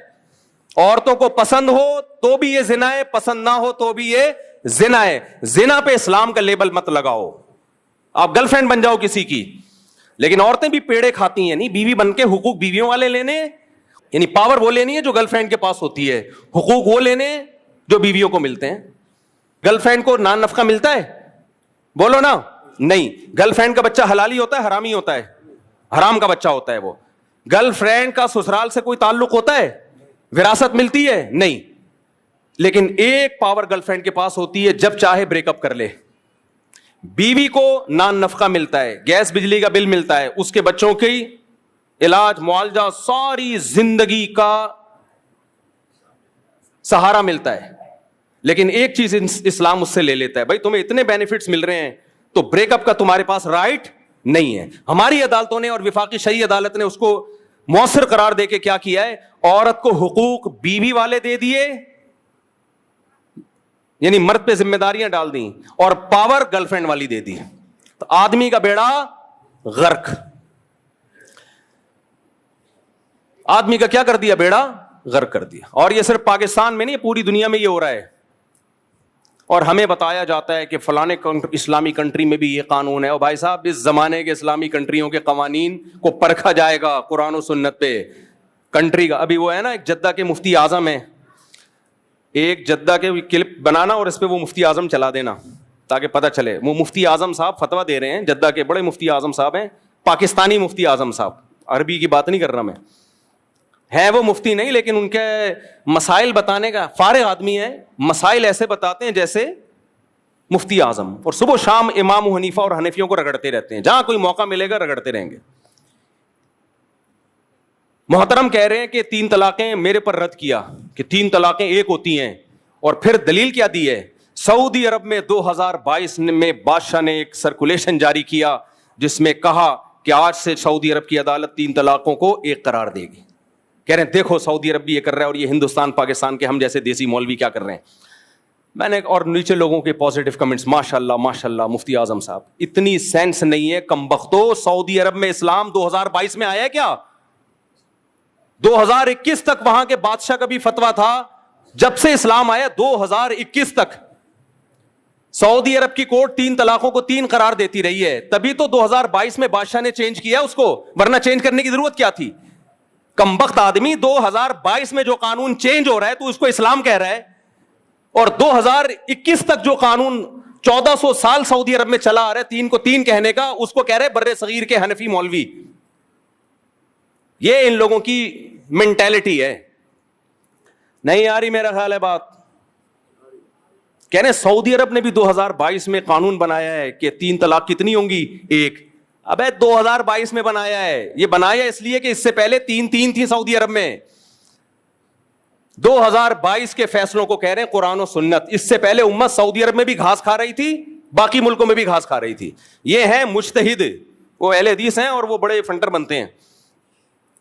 عورتوں کو پسند ہو تو بھی یہ زنا ہے, پسند نہ ہو تو بھی یہ زنا ہے. زنا پہ اسلام کا لیبل مت لگاؤ. آپ گرل فرینڈ بن جاؤ کسی کی, لیکن عورتیں بھی پیڑے کھاتی ہیں. نہیں, بیوی بن کے حقوق بیویوں والے لینے, یعنی پاور وہ لینی ہے جو گرل فرینڈ کے پاس ہوتی ہے, حقوق وہ لینے جو بیویوں کو ملتے ہیں. گرل فرینڈ کو نان نفقہ ملتا ہے؟ بولو نا. نہیں. گرل فرینڈ کا بچہ حلالی ہوتا ہے حرامی ہوتا ہے؟ حرام کا بچہ ہوتا ہے وہ. گرل فرینڈ کا سسرال سے کوئی تعلق ہوتا ہے؟ وراثت ملتی ہے؟ نہیں. لیکن ایک پاور گرل فرینڈ کے پاس ہوتی ہے, جب چاہے بریک اپ کر لے. بیوی کو نان نفقہ ملتا ہے, گیس بجلی کا بل ملتا ہے, اس کے بچوں کی علاج معالجہ, ساری زندگی کا سہارا ملتا ہے. لیکن ایک چیز اسلام اس سے لے لیتا ہے, بھائی تمہیں اتنے بینیفٹس مل رہے ہیں تو بریک اپ کا تمہارے پاس رائٹ نہیں ہے. ہماری عدالتوں نے اور وفاقی شرعی عدالت نے اس کو مؤثر قرار دے کے کیا کیا ہے, عورت کو حقوق بیوی والے دے دیے, یعنی مرد پہ ذمہ داریاں ڈال دیں, اور پاور گرل فرینڈ والی دے دی. تو آدمی کا بیڑا غرق. آدمی کا کیا کر دیا؟ بیڑا غرق کر دیا. اور یہ صرف پاکستان میں نہیں, پوری دنیا میں یہ ہو رہا ہے. اور ہمیں بتایا جاتا ہے کہ فلانے اسلامی کنٹری میں بھی یہ قانون ہے. اور بھائی صاحب, اس زمانے کے اسلامی کنٹریوں کے قوانین کو پرکھا جائے گا قرآن و سنت پہ. کنٹری کا ابھی وہ ہے نا, ایک جدہ کے مفتی اعظم ہے, ایک جدہ کے کلپ بنانا اور اس پہ وہ مفتی اعظم چلا دینا تاکہ پتہ چلے. وہ مفتی اعظم صاحب فتویٰ دے رہے ہیں, جدہ کے بڑے مفتی اعظم صاحب ہیں, پاکستانی مفتی اعظم صاحب, عربی کی بات نہیں کر رہا میں, ہے وہ مفتی نہیں, لیکن ان کے مسائل بتانے کا فارغ آدمی ہے. مسائل ایسے بتاتے ہیں جیسے مفتی اعظم, اور صبح شام امام حنیفہ اور حنفیوں کو رگڑتے رہتے ہیں, جہاں کوئی موقع ملے گا رگڑتے رہیں گے. محترم کہہ رہے ہیں کہ 3 طلاقیں میرے پر رد کیا, کہ 3 طلاقیں ایک ہوتی ہیں, اور پھر دلیل کیا دی ہے؟ سعودی عرب میں 2022 میں بادشاہ نے ایک سرکولیشن جاری کیا جس میں کہا کہ آج سے سعودی عرب کی عدالت 3 طلاقوں کو ایک قرار دے گی. کہہ رہے ہیں دیکھو سعودی عرب بھی یہ کر رہا ہے, اور یہ ہندوستان پاکستان کے ہم جیسے دیسی مولوی کیا کر رہے ہیں. میں نے, اور نیچے لوگوں کے پازیٹیو کمنٹس, ماشاء اللہ ماشاء اللہ مفتی اعظم صاحب, اتنی سینس نہیں ہے کم بختو. سعودی عرب میں اسلام 2022 میں آیا ہے کیا؟ 2021 تک وہاں کے بادشاہ کا بھی فتویٰ تھا. جب سے اسلام آیا 2021 تک سعودی عرب کی کورٹ 3 طلاقوں کو 3 قرار دیتی رہی ہے. تبھی تو 2022 میں بادشاہ نے چینج کیا اس کو, ورنہ چینج کرنے کی ضرورت کیا تھی؟ کمبخت آدمی, 2022 میں جو قانون چینج ہو رہا ہے تو اس کو اسلام کہہ رہا ہے, اور 2021 تک جو قانون 1400 سال سعودی عرب میں چلا آ رہا ہے 3 کو 3 کہنے کا, اس کو کہہ رہے بر صغیر کے حنفی مولوی. یہ ان لوگوں کی مینٹیلٹی ہے. نہیں آ رہی میرا خیال ہے بات؟ کہہ رہے سعودی عرب نے بھی 2022 میں قانون بنایا ہے کہ 3 طلاق کتنی ہوں گی؟ ایک. ابے 2022 میں بنایا ہے, یہ بنایا اس لیے کہ اس سے پہلے 3 تھی سعودی عرب میں. 2022 کے فیصلوں کو کہہ رہے ہیں قرآن و سنت. اس سے پہلے امت سعودی عرب میں بھی گھاس کھا رہی تھی, باقی ملکوں میں بھی گھاس کھا رہی تھی. یہ ہیں مجتہد, وہ اہل حدیث ہیں اور وہ بڑے فنٹر بنتے ہیں.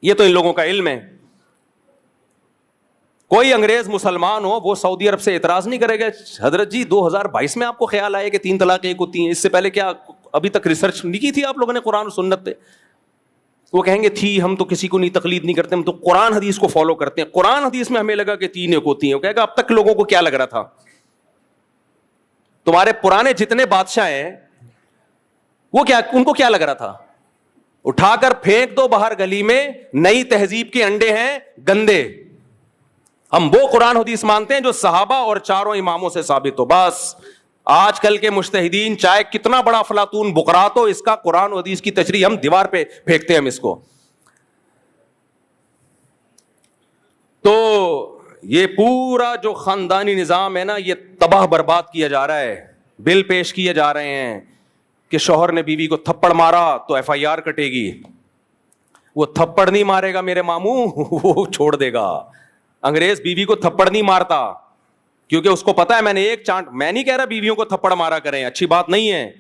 یہ تو ان لوگوں کا علم ہے. کوئی انگریز مسلمان ہو وہ سعودی عرب سے اعتراض نہیں کرے گا, حضرت جی 2022 میں آپ کو خیال آیا کہ 3 طلاقیں ایک ہوتی ہیں, اس سے پہلے کیا ابھی تک ریسرچ نہیں کی تھی آپ لوگوں نے قرآن و سنت پہ؟ وہ کہیں گے تھی, ہم تو کسی کو نہیں تقلید نہیں کرتے, ہم تو قرآن حدیث کو فالو کرتے ہیں. قرآن حدیث میں ہمیں لگا کہ 3 ایک ہوتی ہیں. وہ کہے گا اب تک لوگوں کو کیا لگ رہا تھا؟ تمہارے پرانے جتنے بادشاہ ہیں وہ کیا, ان کو کیا لگ رہا تھا؟ اٹھا کر پھینک دو باہر گلی میں, نئی تہذیب کے انڈے ہیں گندے. ہم وہ قرآن حدیث مانتے ہیں جو صحابہ اور 4 اماموں سے ثابت ہو. بس آج کل کے مجتہدین چاہے کتنا بڑا افلاطون بقرات ہو, اس کا قرآن و حدیث کی تشریح ہم دیوار پہ پھینکتے ہیں ہم اس کو. تو یہ پورا جو خاندانی نظام ہے نا, یہ تباہ برباد کیا جا رہا ہے. بل پیش کیے جا رہے ہیں کہ شوہر نے بیوی کو تھپڑ مارا تو FIR کٹے گی. وہ تھپڑ نہیں مارے گا میرے ماموں, وہ چھوڑ دے گا. انگریز بیوی کو تھپڑ نہیں مارتا کیونکہ اس کو پتا ہے میں نے ایک چانٹ, میں نہیں کہہ رہا بیویوں کو تھپڑ مارا کریں, اچھی بات نہیں ہے,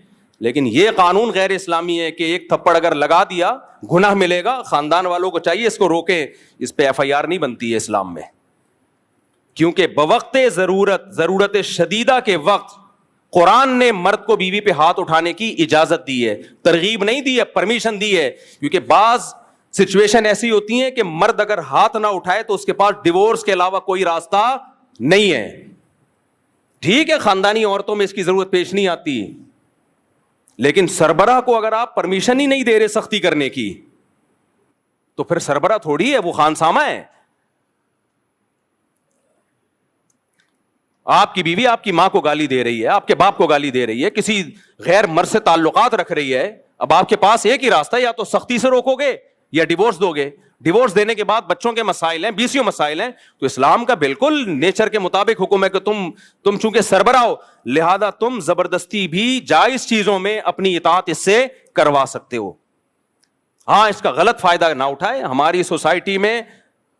لیکن یہ قانون غیر اسلامی ہے کہ ایک تھپڑ اگر لگا دیا گناہ ملے گا. خاندان والوں کو چاہیے اس کو روکیں, اس پہ FIR نہیں بنتی ہے اسلام میں, کیونکہ بوقت ضرورت شدیدہ کے وقت قرآن نے مرد کو بیوی پہ ہاتھ اٹھانے کی اجازت دی ہے, ترغیب نہیں دی ہے, پرمیشن دی ہے. کیونکہ بعض سچویشن ایسی ہوتی ہیں کہ مرد اگر ہاتھ نہ اٹھائے تو اس کے پاس ڈیورس کے علاوہ کوئی راستہ نہیں ہے. ٹھیک ہے, خاندانی عورتوں میں اس کی ضرورت پیش نہیں آتی, لیکن سربراہ کو اگر آپ پرمیشن ہی نہیں دے رہے سختی کرنے کی تو پھر سربراہ تھوڑی ہے, وہ خانسامہ ہے. آپ کی بیوی آپ کی ماں کو گالی دے رہی ہے, آپ کے باپ کو گالی دے رہی ہے, کسی غیر مرد سے تعلقات رکھ رہی ہے. اب آپ کے پاس ایک ہی راستہ ہے, یا تو سختی سے روکو گے یا ڈیورس دو گے. ڈیورس دینے کے بعد بچوں کے مسائل ہیں, 20 مسائل ہیں, تو اسلام کا بالکل نیچر کے مطابق حکم ہے کہ تم چونکہ سربراہ ہو لہذا تم زبردستی بھی جائز چیزوں میں اپنی اطاعت اس سے کروا سکتے ہو. ہاں, اس کا غلط فائدہ نہ اٹھائے. ہماری سوسائٹی میں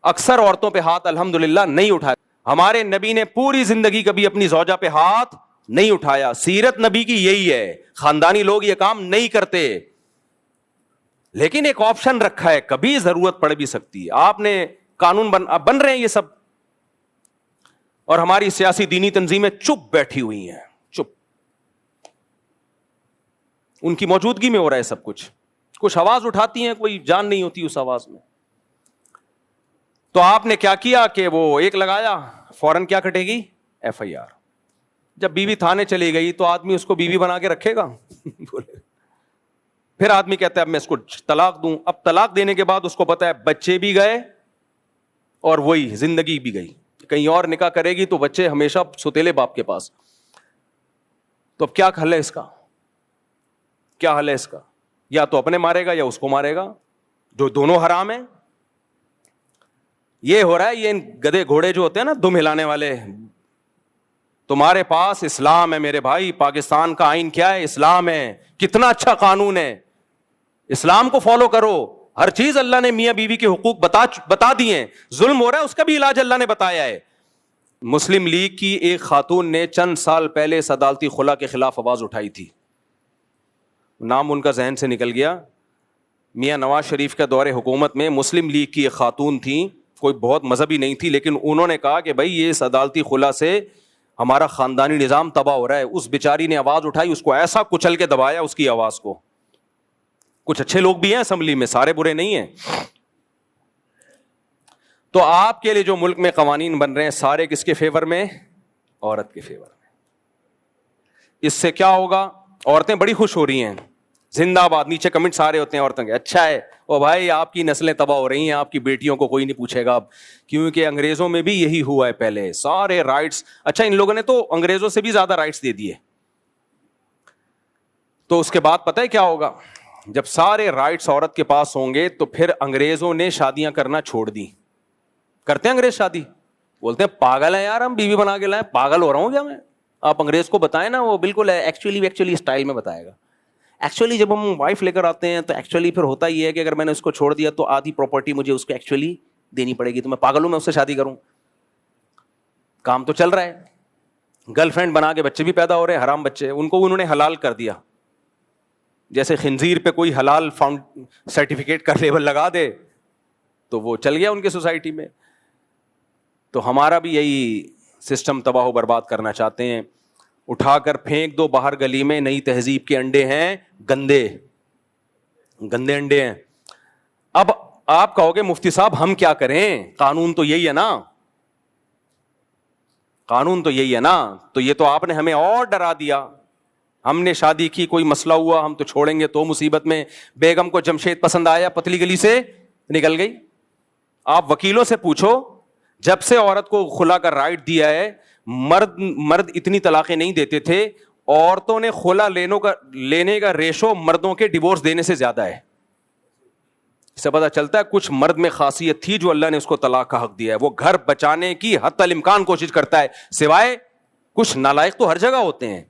اکثر عورتوں پہ ہاتھ الحمدللہ نہیں اٹھائے. ہمارے نبی نے پوری زندگی کبھی اپنی زوجہ پہ ہاتھ نہیں اٹھایا. سیرت نبی کی یہی ہے. خاندانی لوگ یہ کام نہیں کرتے, لیکن ایک آپشن رکھا ہے, کبھی ضرورت پڑ بھی سکتی ہے. آپ نے قانون بن رہے ہیں یہ سب, اور ہماری سیاسی دینی تنظیمیں چپ بیٹھی ہوئی ہیں, چپ. ان کی موجودگی میں ہو رہا ہے سب کچھ. کچھ آواز اٹھاتی ہیں, کوئی جان نہیں ہوتی اس آواز میں. تو آپ نے کیا کیا کہ وہ ایک لگایا, فوراً کیا کٹے گی, FIR. جب بیوی تھانے چلی گئی تو آدمی اس کو بیوی بنا کے رکھے گا؟ پھر آدمی کہتا ہے اب میں اس کو طلاق دوں. اب طلاق دینے کے بعد اس کو پتا ہے بچے بھی گئے اور وہی زندگی بھی گئی. کہیں اور نکاح کرے گی تو بچے ہمیشہ ستیلے باپ کے پاس. تو اب کیا حل ہے اس کا, کیا حل ہے اس کا؟ یا تو اپنے مارے گا یا اس کو مارے گا, جو دونوں حرام ہیں. یہ ہو رہا ہے, یہ گدھے گھوڑے جو ہوتے ہیں نا دم ہلانے والے. تمہارے پاس اسلام ہے میرے بھائی, پاکستان کا آئین کیا ہے, اسلام ہے. کتنا اچھا قانون ہے, اسلام کو فالو کرو. ہر چیز اللہ نے میاں بیوی کے حقوق بتا دیے ہیں. ظلم ہو رہا ہے اس کا بھی علاج اللہ نے بتایا ہے. مسلم لیگ کی ایک خاتون نے چند سال پہلے عدالتی خلا کے خلاف آواز اٹھائی تھی, نام ان کا ذہن سے نکل گیا. میاں نواز شریف کے دور حکومت میں مسلم لیگ کی ایک خاتون تھی, کوئی بہت مذہبی نہیں تھی, لیکن انہوں نے کہا کہ بھائی یہ اس عدالتی خلا سے ہمارا خاندانی نظام تباہ ہو رہا ہے. اس بیچاری نے آواز اٹھائی, اس کو ایسا کچل کے دبایا اس کی آواز کو. کچھ اچھے لوگ بھی ہیں اسمبلی میں, سارے برے نہیں ہیں. تو آپ کے لیے جو ملک میں قوانین بن رہے ہیں سارے کس کے فیور میں, عورت کے فیور میں. اس سے کیا ہوگا, عورتیں بڑی خوش ہو رہی ہیں, زندہ باد. نیچے کمنٹ سارے ہوتے ہیں عورتوں کے, اچھا ہے او بھائی آپ کی نسلیں تباہ ہو رہی ہیں, آپ کی بیٹیوں کو کوئی نہیں پوچھے گا اب, کیونکہ انگریزوں میں بھی یہی ہوا ہے پہلے, سارے رائٹس. اچھا ان لوگوں نے تو انگریزوں سے بھی زیادہ رائٹس دے دیے. تو اس کے بعد پتہ ہے کیا ہوگا, جب سارے رائٹس عورت کے پاس ہوں گے تو پھر انگریزوں نے شادیاں کرنا چھوڑ دی. کرتے ہیں انگریز شادی, بولتے ہیں پاگل ہیں یار ہم بیوی بنا کے لائیں, پاگل ہو رہا ہوں کیا میں. آپ انگریز کو بتائیں نا, وہ بالکل ایکچولی اسٹائل میں بتائے گا. ایکچولی جب ہم وائف لے کر آتے ہیں تو ایکچولی پھر ہوتا یہ ہے کہ اگر میں نے اس کو چھوڑ دیا تو آدھی پراپرٹی مجھے اس کو ایکچولی دینی پڑے گی, تو میں پاگل ہوں میں اس سے شادی کروں. کام تو چل رہا ہے, گرل فرینڈ بنا کے بچے بھی پیدا ہو رہے ہیں, حرام بچے, ان کو انہوں نے حلال کر دیا. جیسے خنزیر پہ کوئی حلال سرٹیفکیٹ کا لیبل لگا دے تو وہ چل گیا ان کے سوسائٹی میں. تو ہمارا بھی یہی سسٹم تباہ و برباد کرنا چاہتے ہیں. اٹھا کر پھینک دو باہر گلی میں, نئی تہذیب کے انڈے ہیں, گندے انڈے ہیں. اب آپ کہو گے مفتی صاحب ہم کیا کریں, قانون تو یہی ہے نا, قانون تو یہی ہے نا. تو یہ تو آپ نے ہمیں اور ڈرا دیا. ہم نے شادی کی, کوئی مسئلہ ہوا, ہم تو چھوڑیں گے تو مصیبت میں. بیگم کو جمشید پسند آیا, پتلی گلی سے نکل گئی. آپ وکیلوں سے پوچھو, جب سے عورت کو خلا کا رائٹ دیا ہے, مرد اتنی طلاقیں نہیں دیتے تھے, عورتوں نے خلا لینے کا ریشو مردوں کے ڈیورس دینے سے زیادہ ہے. اس سے پتہ چلتا ہے کچھ مرد میں خاصیت تھی جو اللہ نے اس کو طلاق کا حق دیا ہے. وہ گھر بچانے کی حتی الامکان کوشش کرتا ہے, سوائے کچھ نالائق تو ہر جگہ ہوتے ہیں.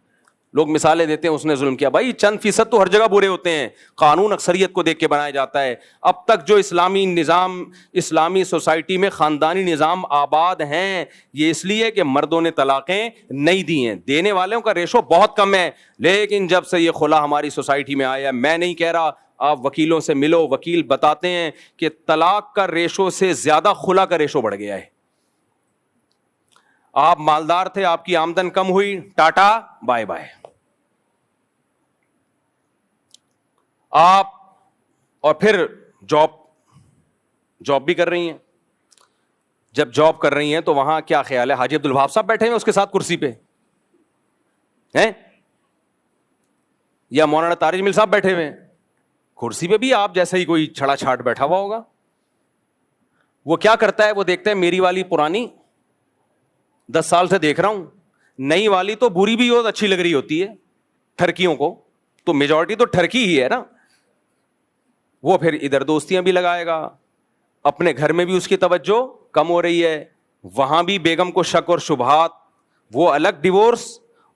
لوگ مثالیں دیتے ہیں اس نے ظلم کیا, بھائی چند فیصد تو ہر جگہ برے ہوتے ہیں. قانون اکثریت کو دیکھ کے بنایا جاتا ہے. اب تک جو اسلامی نظام, اسلامی سوسائٹی میں خاندانی نظام آباد ہیں, یہ اس لیے کہ مردوں نے طلاقیں نہیں دی ہیں. دینے والوں کا ریشو بہت کم ہے. لیکن جب سے یہ خلا ہماری سوسائٹی میں آیا, میں نہیں کہہ رہا, آپ وکیلوں سے ملو, وکیل بتاتے ہیں کہ طلاق کا ریشو سے زیادہ خلا کا ریشو بڑھ گیا ہے. آپ مالدار تھے, آپ کی آمدن کم ہوئی, ٹاٹا بائے بائے. آپ اور پھر جاب بھی کر رہی ہیں. جب جاب کر رہی ہیں تو وہاں کیا خیال ہے, حاجی عبدالوہاب صاحب بیٹھے ہیں اس کے ساتھ کرسی پہ ہیں, یا مولانا طارق جمیل صاحب بیٹھے ہوئے ہیں کرسی پہ, بھی آپ جیسا ہی کوئی چھڑا چھاٹ بیٹھا ہوا ہوگا. وہ کیا کرتا ہے, وہ دیکھتا ہے میری والی پرانی 10 سال سے دیکھ رہا ہوں, نئی والی تو بری بھی بہت اچھی لگ رہی ہوتی ہے ٹھرکیوں کو, تو میجورٹی تو ٹھرکی ہی ہے نا. وہ پھر ادھر دوستیاں بھی لگائے گا, اپنے گھر میں بھی اس کی توجہ کم ہو رہی ہے, وہاں بھی بیگم کو شک اور شبہات, وہ الگ ڈیورس,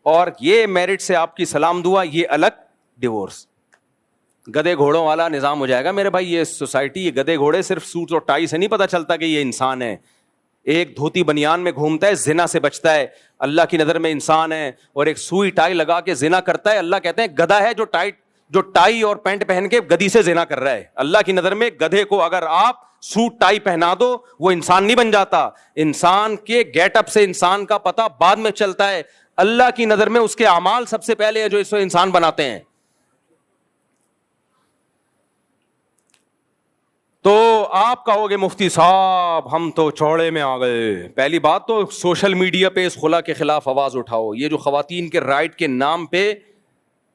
اور یہ میرٹ سے آپ کی سلام دعا, یہ الگ ڈیورس. گدے گھوڑوں والا نظام ہو جائے گا میرے بھائی. یہ سوسائٹی, یہ گدے گھوڑے صرف سوٹ اور ٹائی سے نہیں پتا چلتا کہ یہ انسان ہے. ایک دھوتی بنیان میں گھومتا ہے, زنا سے بچتا ہے, اللہ کی نظر میں انسان ہے, اور ایک سوئی ٹائی لگا کے زنا کرتا ہے, اللہ کہتے ہیں گدھا ہے جو ٹائی اور پینٹ پہن کے گدی سے زنا کر رہا ہے. اللہ کی نظر میں گدھے کو اگر آپ سوٹ ٹائی پہنا دو, وہ انسان نہیں بن جاتا. انسان کے گیٹ اپ سے انسان کا پتہ بعد میں چلتا ہے. اللہ کی نظر میں اس کے اعمال سب سے پہلے ہے جو اس کو انسان بناتے ہیں. تو آپ کہو گے مفتی صاحب ہم تو چوڑے میں آ گئے. پہلی بات تو سوشل میڈیا پہ اس خلا کے خلاف آواز اٹھاؤ. یہ جو خواتین کے رائٹ کے نام پہ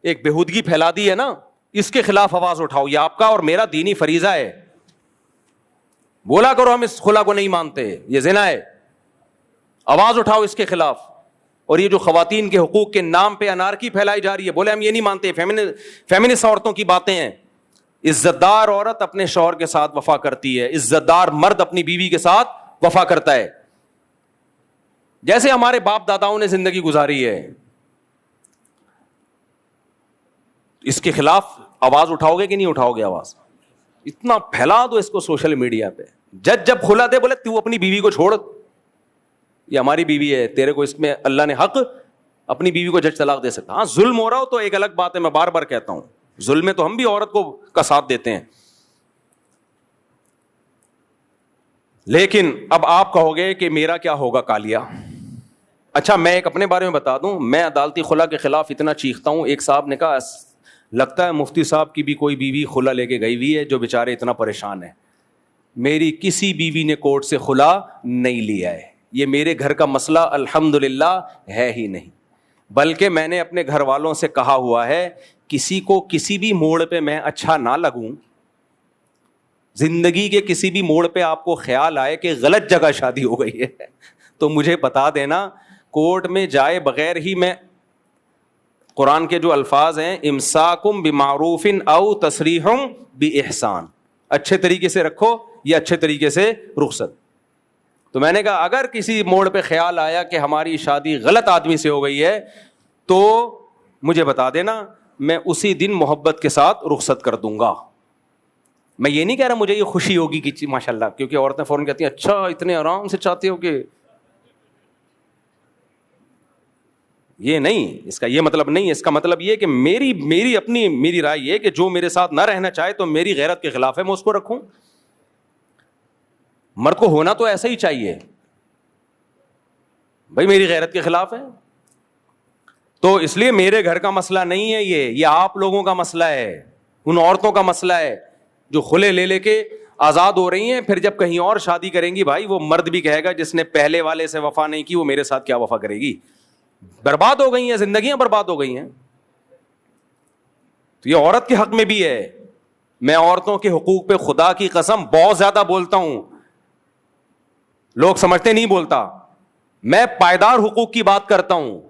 ایک بےہودگی پھیلا دی ہے نا, اس کے خلاف آواز اٹھاؤ. یہ آپ کا اور میرا دینی فریضہ ہے. بولا کرو ہم اس خلا کو نہیں مانتے, یہ زنا ہے, آواز اٹھاؤ اس کے خلاف. اور یہ جو خواتین کے حقوق کے نام پہ انارکی پھیلائی جا رہی ہے, بولے ہم یہ نہیں مانتے, فیمنسٹ عورتوں کی باتیں ہیں. عزت دار عورت اپنے شوہر کے ساتھ وفا کرتی ہے, عزت دار مرد اپنی بیوی کے ساتھ وفا کرتا ہے, جیسے ہمارے باپ داداؤں نے زندگی گزاری ہے. اس کے خلاف آواز اٹھاؤ گے کہ نہیں اٹھاؤ گے آواز؟ اتنا پھیلا دو اس کو سوشل میڈیا پہ. جب کھلا دے بولے تو اپنی بیوی کو چھوڑ, یہ ہماری بیوی ہے, تیرے کو اس میں اللہ نے حق, اپنی بیوی کو جج طلاق دے سکتا. ہاں ظلم ہو رہا ہو تو ایک الگ بات ہے, میں بار بار کہتا ہوں ظلم میں تو ہم بھی عورت کو کا ساتھ دیتے ہیں. لیکن اب آپ کہو گے کہ میرا کیا ہوگا کالیا. اچھا میں ایک اپنے بارے میں بتا دوں, میں عدالتی خلا کے خلاف اتنا چیختا ہوں. ایک صاحب نے کہا لگتا ہے مفتی صاحب کی بھی کوئی بیوی خلا لے کے گئی ہوئی ہے جو بیچارے اتنا پریشان ہے. میری کسی بیوی نے کورٹ سے خلا نہیں لیا ہے. یہ میرے گھر کا مسئلہ الحمدللہ ہے ہی نہیں, بلکہ میں نے اپنے گھر والوں سے کہا ہوا ہے کسی کو کسی بھی موڑ پہ میں اچھا نہ لگوں. زندگی کے کسی بھی موڑ پہ آپ کو خیال آئے کہ غلط جگہ شادی ہو گئی ہے تو مجھے بتا دینا, کورٹ میں جائے بغیر ہی میں, قرآن کے جو الفاظ ہیں امساکم بمعروف او تسریح باحسان, اچھے طریقے سے رکھو یا اچھے طریقے سے رخصت. تو میں نے کہا اگر کسی موڑ پہ خیال آیا کہ ہماری شادی غلط آدمی سے ہو گئی ہے تو مجھے بتا دینا, میں اسی دن محبت کے ساتھ رخصت کر دوں گا. میں یہ نہیں کہہ رہا مجھے یہ خوشی ہوگی کہ ماشاء اللہ, کیونکہ عورتیں فوراً کہتی ہیں اچھا اتنے آرام سے چاہتے ہو, کہ یہ نہیں, اس کا یہ مطلب نہیں ہے. اس کا مطلب یہ کہ میری رائے یہ کہ جو میرے ساتھ نہ رہنا چاہے تو میری غیرت کے خلاف ہے, میں اس کو رکھوں. مرد کو ہونا تو ایسا ہی چاہیے بھائی, میری غیرت کے خلاف ہے. تو اس لیے میرے گھر کا مسئلہ نہیں ہے یہ آپ لوگوں کا مسئلہ ہے, ان عورتوں کا مسئلہ ہے جو خلے لے کے آزاد ہو رہی ہیں. پھر جب کہیں اور شادی کریں گی بھائی, وہ مرد بھی کہے گا جس نے پہلے والے سے وفا نہیں کی وہ میرے ساتھ کیا وفا کرے گی. برباد ہو گئی ہیں, زندگیاں برباد ہو گئی ہیں. تو یہ عورت کے حق میں بھی ہے. میں عورتوں کے حقوق پہ خدا کی قسم بہت زیادہ بولتا ہوں, لوگ سمجھتے نہیں بولتا. میں پائیدار حقوق کی بات کرتا ہوں,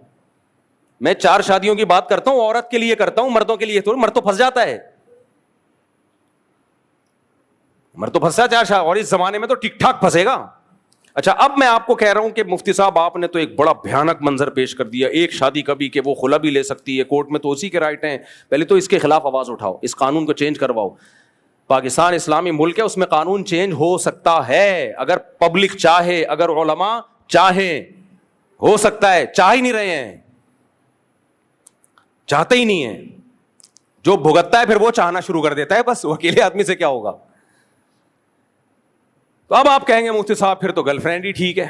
میں 4 شادیوں کی بات کرتا ہوں, عورت کے لیے کرتا ہوں, مردوں کے لیے تو مرد تو پھنس جاتا ہے, مرد تو پھنسا 4 شادی, اور اس زمانے میں تو ٹھیک ٹھاک پھنسے گا. اچھا اب میں آپ کو کہہ رہا ہوں کہ مفتی صاحب آپ نے تو ایک بڑا بھیانک منظر پیش کر دیا, ایک شادی کبھی کہ وہ خلا بھی لے سکتی ہے, کورٹ میں تو اسی کے رائٹ ہیں. پہلے تو اس کے خلاف آواز اٹھاؤ, اس قانون کو چینج کرواؤ. پاکستان اسلامی ملک ہے, اس میں قانون چینج ہو سکتا ہے اگر پبلک چاہے, اگر علماء چاہیں, ہو سکتا ہے. چاہ ہی نہیں رہے ہیں, چاہتے ہی نہیں ہیں. جو بھگتتا ہے پھر وہ چاہنا شروع کر دیتا ہے, بس وہ اکیلے آدمی سے کیا ہوگا. تو اب آپ کہیں گے مفتی صاحب پھر تو گرل فرینڈ ہی ٹھیک ہے.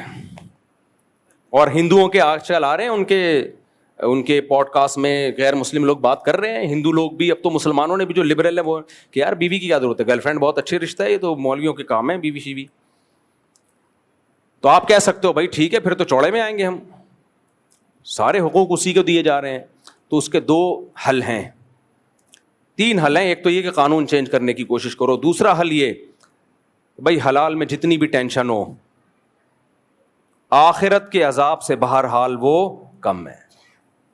اور ہندوؤں کے آج کل آ رہے ہیں ان کے پوڈ کاسٹ میں غیر مسلم لوگ بات کر رہے ہیں, ہندو لوگ بھی, اب تو مسلمانوں نے بھی جو لبرل ہے وہ کہ یار بیوی کی کیا ضرورت ہے, گرل فرینڈ بہت اچھی رشتہ ہے, یہ تو مولویوں کے کام ہے بیوی شیوی. تو آپ کہہ سکتے ہو بھائی ٹھیک ہے پھر تو چوڑے میں آئیں گے ہم, سارے حقوق اسی کو دیے جا رہے ہیں. تو اس کے 2 حل ہیں, 3 حل ہیں. ایک تو یہ کہ قانون چینج کرنے کی کوشش کرو. دوسرا حل یہ بھائی حلال میں جتنی بھی ٹینشن ہو, آخرت کے عذاب سے بہرحال وہ کم ہے.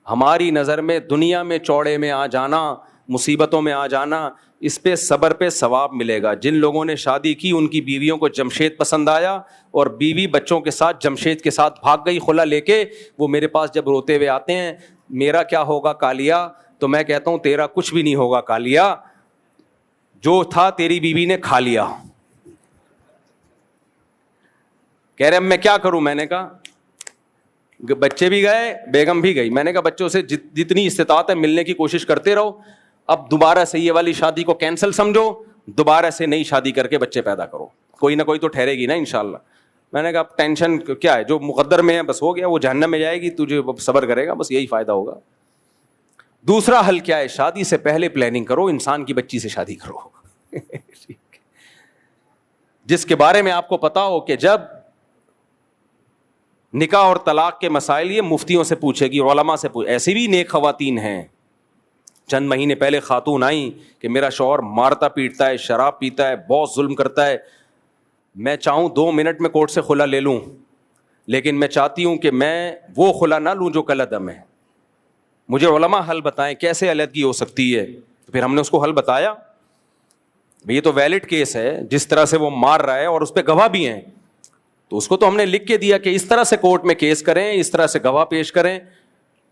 ہماری نظر میں دنیا میں چوڑے میں آ جانا, مصیبتوں میں آ جانا, اس پہ صبر پہ ثواب ملے گا. جن لوگوں نے شادی کی ان کی بیویوں کو جمشید پسند آیا اور بیوی بچوں کے ساتھ جمشید کے ساتھ بھاگ گئی خلا لے کے, وہ میرے پاس جب روتے ہوئے آتے ہیں میرا کیا ہوگا کالیا, تو میں کہتا ہوں تیرا کچھ بھی نہیں ہوگا کالیا, جو تھا تیری بیوی نے کھا لیا. کہہ رہے اب میں کیا کروں, میں نے کہا بچے بھی گئے بیگم بھی گئی, میں نے کہا بچوں سے جتنی استطاعت ہے ملنے کی کوشش کرتے رہو, اب دوبارہ سے یہ والی شادی کو کینسل سمجھو, دوبارہ سے نئی شادی کر کے بچے پیدا کرو, کوئی نہ کوئی تو ٹھہرے گی نا انشاءاللہ. میں نے کہا اب ٹینشن کیا ہے, جو مقدر میں ہے بس ہو گیا, وہ جہنم میں جائے گی, تجھے صبر کرے گا, بس یہی فائدہ ہوگا. دوسرا حل کیا ہے, شادی سے پہلے پلاننگ کرو, انسان کی بچی سے شادی کرو جس کے بارے میں آپ کو پتا ہو کہ جب نکاح اور طلاق کے مسائل یہ مفتیوں سے پوچھے گی, علماء سے ایسی بھی نیک خواتین ہیں. چند مہینے پہلے خاتون آئیں کہ میرا شوہر مارتا پیٹتا ہے, شراب پیتا ہے, بہت ظلم کرتا ہے, میں چاہوں 2 منٹ میں کورٹ سے خلا لے لوں, لیکن میں چاہتی ہوں کہ میں وہ خلا نہ لوں جو کل عدم ہے. مجھے علماء حل بتائیں کیسے علیحدگی ہو سکتی ہے. پھر ہم نے اس کو حل بتایا, یہ تو ویلڈ کیس ہے, جس طرح سے وہ مار رہا ہے اور اس پہ گواہ بھی ہیں, تو اس کو تو ہم نے لکھ کے دیا کہ اس طرح سے کورٹ میں کیس کریں, اس طرح سے گواہ پیش کریں,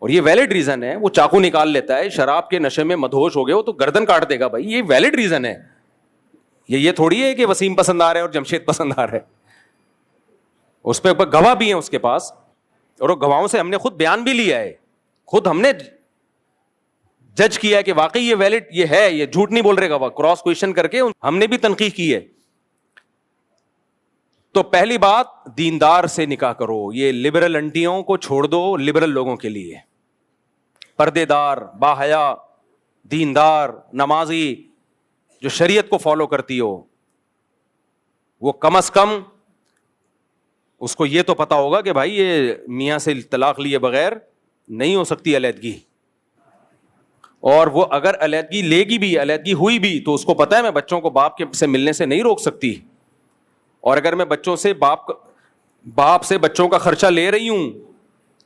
اور یہ ویلڈ ریزن ہے. وہ چاقو نکال لیتا ہے, شراب کے نشے میں مدہوش ہو گئے ہو تو گردن کاٹ دے گا بھائی, یہ ویلڈ ریزن ہے. یہ تھوڑی ہے کہ وسیم پسند آ رہا ہے اور جمشید پسند آ رہا ہے, اس پہ گواہ بھی ہیں اس کے پاس, اور وہ گواہوں سے ہم نے خود بیان بھی لیا ہے, خود ہم نے جج کیا ہے کہ واقعی یہ ویلڈ یہ ہے, یہ جھوٹ نہیں بول رہے گواہ, کراس کویشچن کر کے ہم نے بھی تنقیح کی ہے. تو پہلی بات دیندار سے نکاح کرو, یہ لبرل انٹیوں کو چھوڑ دو, لبرل لوگوں کے لیے پردے دار, باحیا, دیندار, نمازی, جو شریعت کو فالو کرتی ہو, وہ کم از کم اس کو یہ تو پتا ہوگا کہ بھائی یہ میاں سے طلاق لیے بغیر نہیں ہو سکتی علیحدگی, اور وہ اگر علیحدگی لے گی بھی, علیحدگی ہوئی بھی, تو اس کو پتا ہے میں بچوں کو باپ کے سے ملنے سے نہیں روک سکتی, اور اگر میں بچوں سے باپ سے بچوں کا خرچہ لے رہی ہوں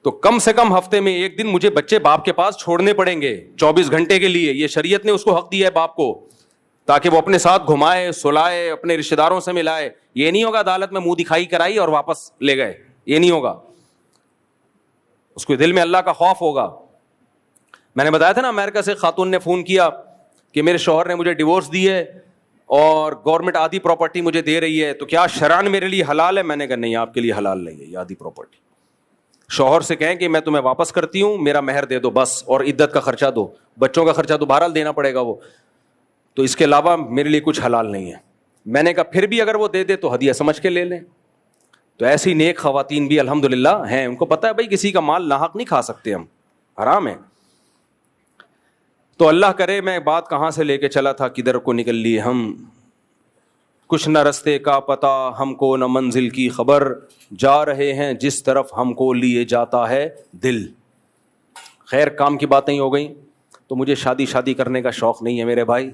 تو کم سے کم ہفتے میں 1 دن مجھے بچے باپ کے پاس چھوڑنے پڑیں گے 24 گھنٹے کے لیے. یہ شریعت نے اس کو حق دیا ہے باپ کو, تاکہ وہ اپنے ساتھ گھمائے, سلائے, اپنے رشتے داروں سے ملائے. یہ نہیں ہوگا عدالت میں منہ دکھائی کرائی اور واپس لے گئے, یہ نہیں ہوگا. اس کو دل میں اللہ کا خوف ہوگا. میں نے بتایا تھا نا, امریکہ سے خاتون نے فون کیا کہ میرے شوہر نے مجھے ڈیورس دی ہے اور گورنمنٹ آدھی پراپرٹی مجھے دے رہی ہے, تو کیا شرعاً میرے لیے حلال ہے؟ میں نے کہا نہیں, آپ کے لیے حلال نہیں ہے یہ آدھی پراپرٹی. شوہر سے کہیں کہ میں تمہیں واپس کرتی ہوں, میرا مہر دے دو بس, اور عدت کا خرچہ دو, بچوں کا خرچہ تو بہرحال دینا پڑے گا وہ, تو اس کے علاوہ میرے لیے کچھ حلال نہیں ہے. میں نے کہا پھر بھی اگر وہ دے دے تو ہدیہ سمجھ کے لے لیں. تو ایسی نیک خواتین بھی الحمدللہ ہیں, ان کو پتہ ہے بھائی کسی کا مال ناحق نہیں کھا سکتے ہم, حرام ہے. تو اللہ کرے میں بات کہاں سے لے کے چلا تھا, کدھر کو نکل لیے ہم. کچھ نہ رستے کا پتہ ہم کو, نہ منزل کی خبر, جا رہے ہیں جس طرف ہم کو لیے جاتا ہے دل. خیر کام کی باتیں ہی ہو گئیں. تو مجھے شادی کرنے کا شوق نہیں ہے میرے بھائی,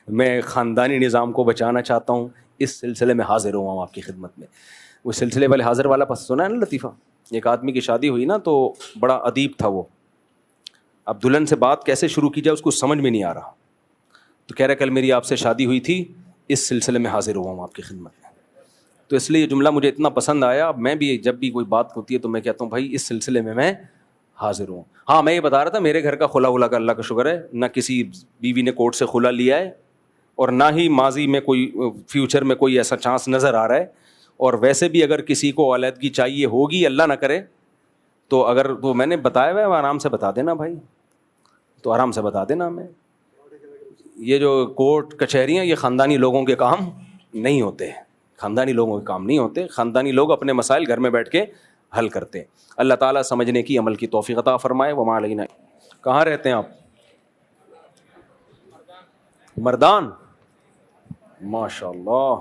میں خاندانی نظام کو بچانا چاہتا ہوں. اس سلسلے میں حاضر ہوا ہوں آپ کی خدمت میں. وہ سلسلے والے حاضر والا پس سنا ہے نا لطیفہ, ایک آدمی کی شادی ہوئی نا تو بڑا ادیب تھا وہ, اب دلہن سے بات کیسے شروع کی جائے اس کو سمجھ میں نہیں آ رہا, تو کہہ رہا کل میری آپ سے شادی ہوئی تھی, اس سلسلے میں حاضر ہوا ہوں آپ کی خدمت میں. تو اس لیے یہ جملہ مجھے اتنا پسند آیا, میں بھی جب بھی کوئی بات ہوتی ہے تو میں کہتا ہوں بھائی اس سلسلے میں حاضر ہوں. ہاں میں یہ بتا رہا تھا میرے گھر کا خلا کا اللہ کا شکر ہے, نہ کسی بیوی نے کورٹ سے خلا لیا ہے, اور نہ ہی ماضی میں کوئی فیوچر میں کوئی ایسا چانس نظر آ رہا ہے. اور ویسے بھی اگر کسی کو علیحدگی چاہیے ہوگی, اللہ نہ کرے, تو اگر وہ میں نے بتایا ہوا ہے آرام سے بتا دینا بھائی, تو آرام سے بتا دینا. ہمیں یہ جو کورٹ کچہریاں یہ خاندانی لوگوں کے کام نہیں ہوتے, خاندانی لوگوں کے کام نہیں ہوتے. خاندانی لوگ اپنے مسائل گھر میں بیٹھ کے حل کرتے ہیں. اللہ تعالیٰ سمجھنے کی عمل کی توفیق عطا فرمائے. وما علینا. کہاں رہتے ہیں آپ؟ مردان. ماشاء اللہ,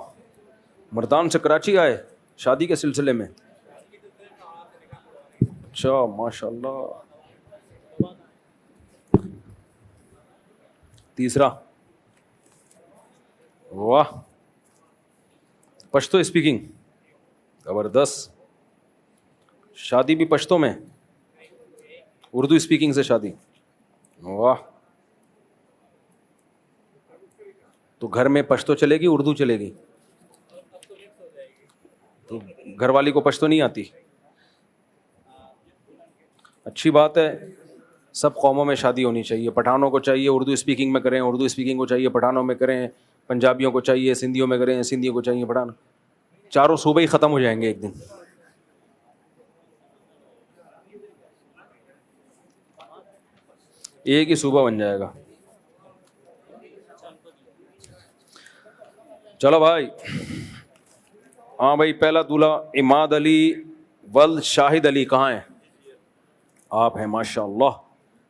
مردان سے کراچی آئے شادی کے سلسلے میں. اچھا ماشاء اللہ. تیسرا, واہ, پشتو اسپیکنگ زبردست. شادی بھی پشتو میں, اردو اسپیکنگ سے شادی, واہ. تو گھر میں پشتو چلے گی اردو چلے گی؟ تو گھر والی کو پشتو نہیں آتی؟ اچھی بات ہے, سب قوموں میں شادی ہونی چاہیے. پٹھانوں کو چاہیے اردو اسپیکنگ میں کریں, اردو اسپیکنگ کو چاہیے پٹھانوں میں کریں, پنجابیوں کو چاہیے سندھیوں میں کریں, سندھیوں کو چاہیے پٹھان. چاروں صوبے ہی ختم ہو جائیں گے ایک دن. ایک ہی صوبہ بن جائے گا. چلو بھائی. ہاں بھائی, پہلا دولہا عماد علی ولد شاہد علی کہاں ہیں؟ آپ ہیں ماشاء اللہ.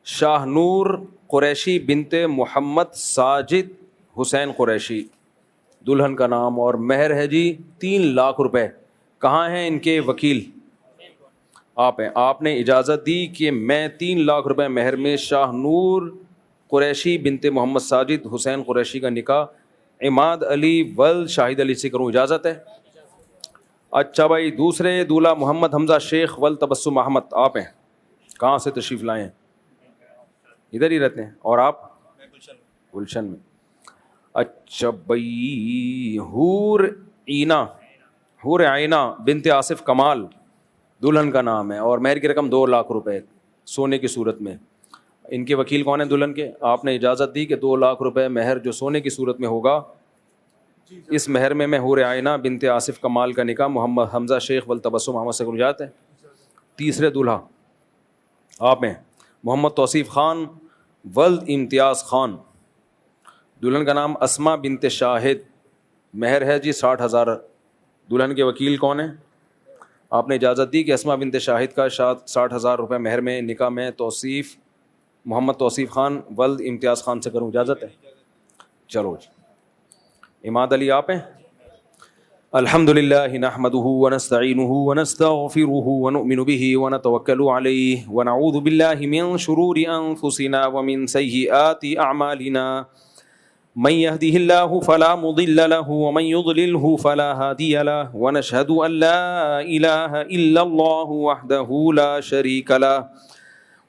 شاہ نور قریشی بنت محمد ساجد حسین قریشی دلہن کا نام, اور مہر ہے جی 3 لاکھ روپے. کہاں ہیں ان کے وکیل؟ آپ ہیں. آپ نے اجازت دی کہ میں 3 لاکھ روپے مہر میں شاہ نور قریشی بنت محمد ساجد حسین قریشی کا نکاح عماد علی ولد شاہد علی سے کروں, اجازت ہے؟ اچھا بھائی. دوسرے دولہا محمد حمزہ شیخ ولد تبسم احمد, آپ ہیں. کہاں سے تشریف لائے ہیں؟ ادھر ہی رہتے ہیں. اور آپ؟ گلشن میں. اچھا بھائی. حور عینہ بنت آصف کمال دلہن کا نام ہے, اور مہر کی رقم 2 لاکھ روپے سونے کی صورت میں. ان کے وکیل کون ہیں دلہن کے؟ آپ نے اجازت دی کہ 2 لاکھ روپے مہر جو سونے کی صورت میں ہوگا, اس مہر میں حور عینہ بنت آصف کمال کا نکاح محمد حمزہ شیخ ولد تبسم احمد سے گنجات ہے. تیسرے دولہا آپ ہیں محمد توصیف خان ولد امتیاز خان, دلہن کا نام اسما بنت شاہد, مہر ہے جی 60,000. دلہن کے وکیل کون ہیں؟ آپ نے اجازت دی کہ اسما بنت شاہد کا 60,000 روپے مہر میں نکاح میں محمد توصیف خان ولد امتیاز خان سے کروں, اجازت ہے؟ چلو جی. عماد علی آپ ہیں. الحمدللہ نحمده ونستعینه ونستغفره ونؤمن به ونتوکل علیہ ونعوذ باللہ من شرور انفسنا ومن سیئات اعمالنا من يهده الله فلا مضل له ومن يضلله فلا هادي له ونشهد ان لا اله الا الله وحده لا شريك له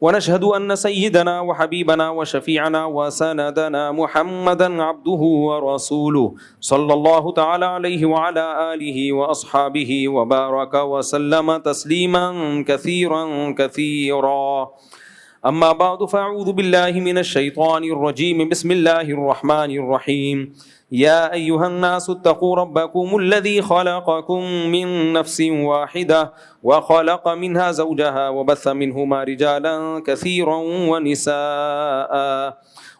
ونشهد أن سيدنا وحبيبنا وشفيعنا وسندنا محمدا عبده ورسوله صلى الله تعالى عليه وعلى آله وأصحابه وبارك وسلم تسليما كثيرا كثيرا. أما بعد فأعوذ بالله من الشيطان الرجيم. بسم الله الرحمن الرحيم. يا أيها الناس اتقوا ربكم الذي خلقكم من نفس واحدة وخلق منها زوجها وبث منهما رجالا كثيرا ونساء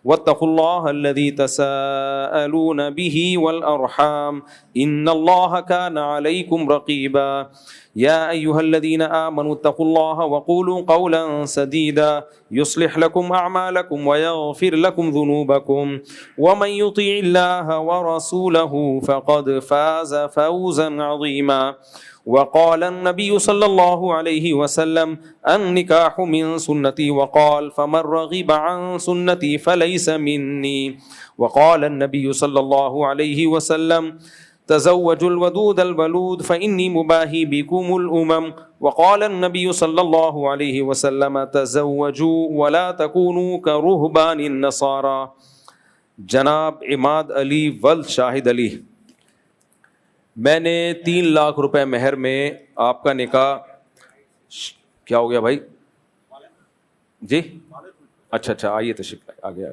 واتقوا الله الذي تساءلون به والأرحام إن الله كان عليكم رقيبا. يا أيها الذين آمنوا اتقوا الله وقولوا قولا سديدا يصلح لكم أعمالكم ويغفر لكم ذنوبكم ومن يطع الله ورسوله فقد فاز فوزا عظيما. وقال النبي صلى الله عليه وسلم النكاح من سنتي وقال فمن رغب عن سنتي فليس مني. وقال النبي صلى الله عليه وسلم تزوجوا الودود الولود فإني مباهي بكم الأمم. وقال النبي صلى الله عليه وسلم تزوجوا ولا تكونوا كرهبان النصارى. جناب عماد علی ولد شاہد علی, میں نے 3 لاکھ روپے مہر میں آپ کا نکاح, کیا ہو گیا بھائی جی؟ اچھا آئیے تشریف آگے.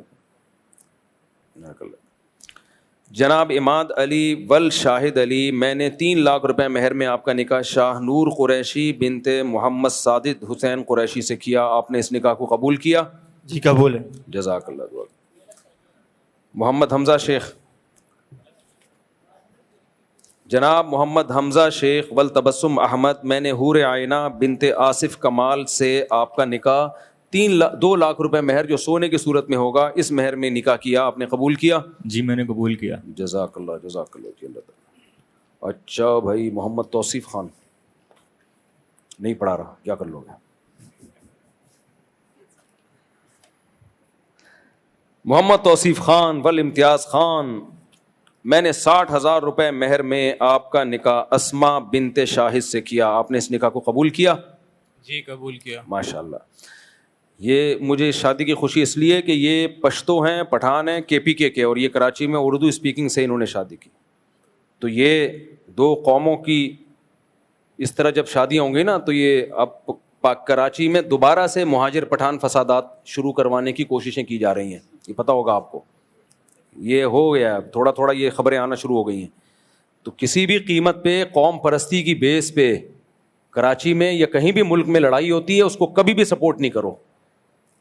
جناب عماد علی ول شاہد علی, میں نے 3 لاکھ روپے مہر میں آپ کا نکاح شاہ نور قریشی بنت محمد ساجد حسین قریشی سے کیا. آپ نے اس نکاح کو قبول کیا؟ جی قبول ہے. جزاک اللہ دعا. محمد حمزہ شیخ جناب محمد حمزہ شیخ والتبسم احمد، میں نے حور عائنہ بنت آصف کمال سے آپ کا نکاح 2 لاکھ روپے مہر جو سونے کی صورت میں ہوگا اس مہر میں نکاح کیا، آپ نے قبول کیا؟ جی میں نے قبول کیا. جزاک اللہ جی اللہ تعالیٰ. اچھا بھائی محمد توصیف خان نہیں پڑھا رہا، کیا کر لو گے؟ محمد توصیف خان والامتیاز خان، میں نے 60,000 روپے مہر میں آپ کا نکاح اسما بنت شاہد سے کیا، آپ نے اس نکاح کو قبول کیا؟ جی قبول کیا. ماشاء اللہ. یہ مجھے شادی کی خوشی اس لیے کہ یہ پشتو ہیں، پٹھان ہیں، KPK کے، اور یہ کراچی میں اردو اسپیکنگ سے انہوں نے شادی کی. تو یہ 2 قوموں کی اس طرح جب شادیاں ہوں گی نا تو یہ اب کراچی میں دوبارہ سے مہاجر پٹھان فسادات شروع کروانے کی کوششیں کی جا رہی ہیں، یہ پتہ ہوگا آپ کو. یہ ہو گیا تھوڑا تھوڑا، یہ خبریں آنا شروع ہو گئی ہیں. تو کسی بھی قیمت پہ قوم پرستی کی بیس پہ کراچی میں یا کہیں بھی ملک میں لڑائی ہوتی ہے اس کو کبھی بھی سپورٹ نہیں کرو،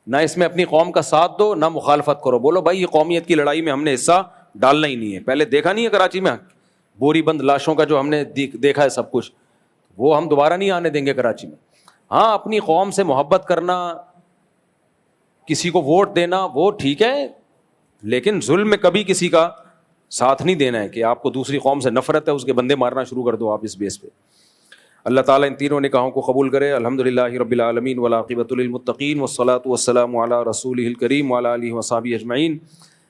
نہ اس میں اپنی قوم کا ساتھ دو نہ مخالفت کرو. بولو بھائی یہ قومیت کی لڑائی میں ہم نے حصہ ڈالنا ہی نہیں ہے. پہلے دیکھا نہیں ہے کراچی میں بوری بند لاشوں کا جو ہم نے دیکھا ہے سب کچھ، وہ ہم دوبارہ نہیں آنے دیں گے کراچی میں. ہاں اپنی قوم سے محبت کرنا، کسی کو ووٹ دینا وہ ٹھیک ہے، لیکن ظلم میں کبھی کسی کا ساتھ نہیں دینا ہے کہ آپ کو دوسری قوم سے نفرت ہے اس کے بندے مارنا شروع کر دو آپ اس بیس پہ. اللہ تعالیٰ ان تینوں نکاحوں کو قبول کرے. الحمدللہ رب العالمین والعاقبۃ للمتقین والصلاۃ والسلام علی رسولہ الکریم وعلی آلہ وصحبہ اجمعین.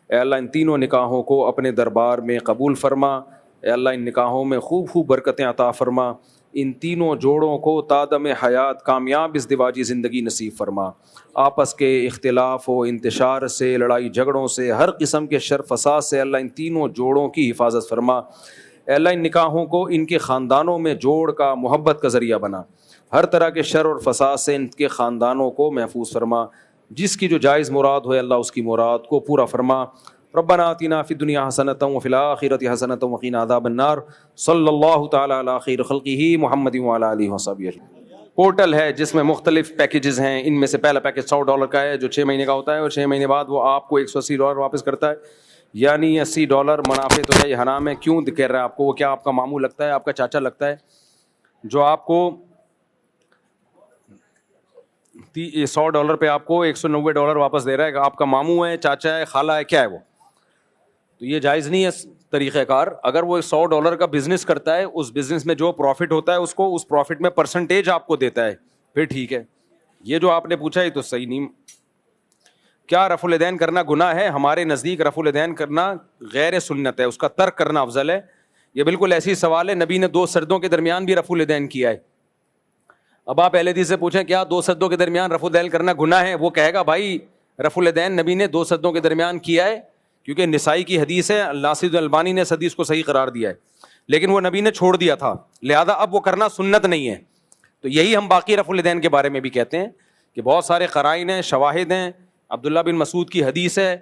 اے اللہ ان تینوں نکاحوں کو اپنے دربار میں قبول فرما. اے اللہ ان نکاحوں میں خوب خوب برکتیں عطا فرما. ان تینوں جوڑوں کو تادم حیات کامیاب ازدواجی زندگی نصیب فرما. آپس کے اختلاف و انتشار سے، لڑائی جھگڑوں سے، ہر قسم کے شر فساد سے اللہ ان تینوں جوڑوں کی حفاظت فرما. اے اللہ ان نکاحوں کو ان کے خاندانوں میں جوڑ کا، محبت کا ذریعہ بنا. ہر طرح کے شر اور فساد سے ان کے خاندانوں کو محفوظ فرما. جس کی جو جائز مراد ہوئے اللہ اس کی مراد کو پورا فرما. ربنا آتنا فی الدنیا حسنۃ وفی الآخرۃ حسنۃ وقنا عذاب النار. صلی اللہ تعالی علی خیر خلقہ محمد وعلی آلہ وصحبہ اجمعین. پورٹل ہے جس میں مختلف پیکیجز ہیں. ان میں سے پہلا پیکیج $100 کا ہے جو 6 مہینے کا ہوتا ہے، اور 6 مہینے بعد وہ آپ کو $180 واپس کرتا ہے، یعنی $80 منافع. تو ہے یہ حرام ہے، کیوں کہہ رہا ہے آپ کو؟ وہ کیا آپ کا ماموں لگتا ہے، آپ کا چاچا لگتا ہے جو آپ کو $100 پہ آپ کو $190 واپس دے رہا ہے؟ آپ کا ماموں ہے، چاچا ہے، خالہ ہے، کیا ہے وہ؟ تو یہ جائز نہیں ہے طریقہ کار. اگر وہ $100 کا بزنس کرتا ہے، اس بزنس میں جو پروفٹ ہوتا ہے اس کو اس پروفٹ میں پرسنٹیج آپ کو دیتا ہے، پھر ٹھیک ہے. یہ جو آپ نے پوچھا یہ تو صحیح نہیں. کیا رفع الیدین کرنا گناہ ہے؟ ہمارے نزدیک رفع الیدین کرنا غیر سنت ہے، اس کا ترک کرنا افضل ہے. یہ بالکل ایسی سوال ہے، نبی نے 2 سردوں کے درمیان بھی رفع الیدین کیا ہے. اب آپ اہل حدیث سے پوچھیں کیا 2 سردوں کے درمیان رفع الیدین کرنا گناہ ہے؟ وہ کہے گا بھائی رفع الیدین نبی نے 2 سردوں کے درمیان کیا ہے، کیونکہ نسائی کی حدیث ہے. ناصر الالبانی نے اس حدیث کو صحیح قرار دیا ہے، لیکن وہ نبی نے چھوڑ دیا تھا، لہذا اب وہ کرنا سنت نہیں ہے. تو یہی ہم باقی رفع الیدین کے بارے میں بھی کہتے ہیں کہ بہت سارے قرائن ہیں، شواہد ہیں. عبداللہ بن مسعود کی حدیث ہے،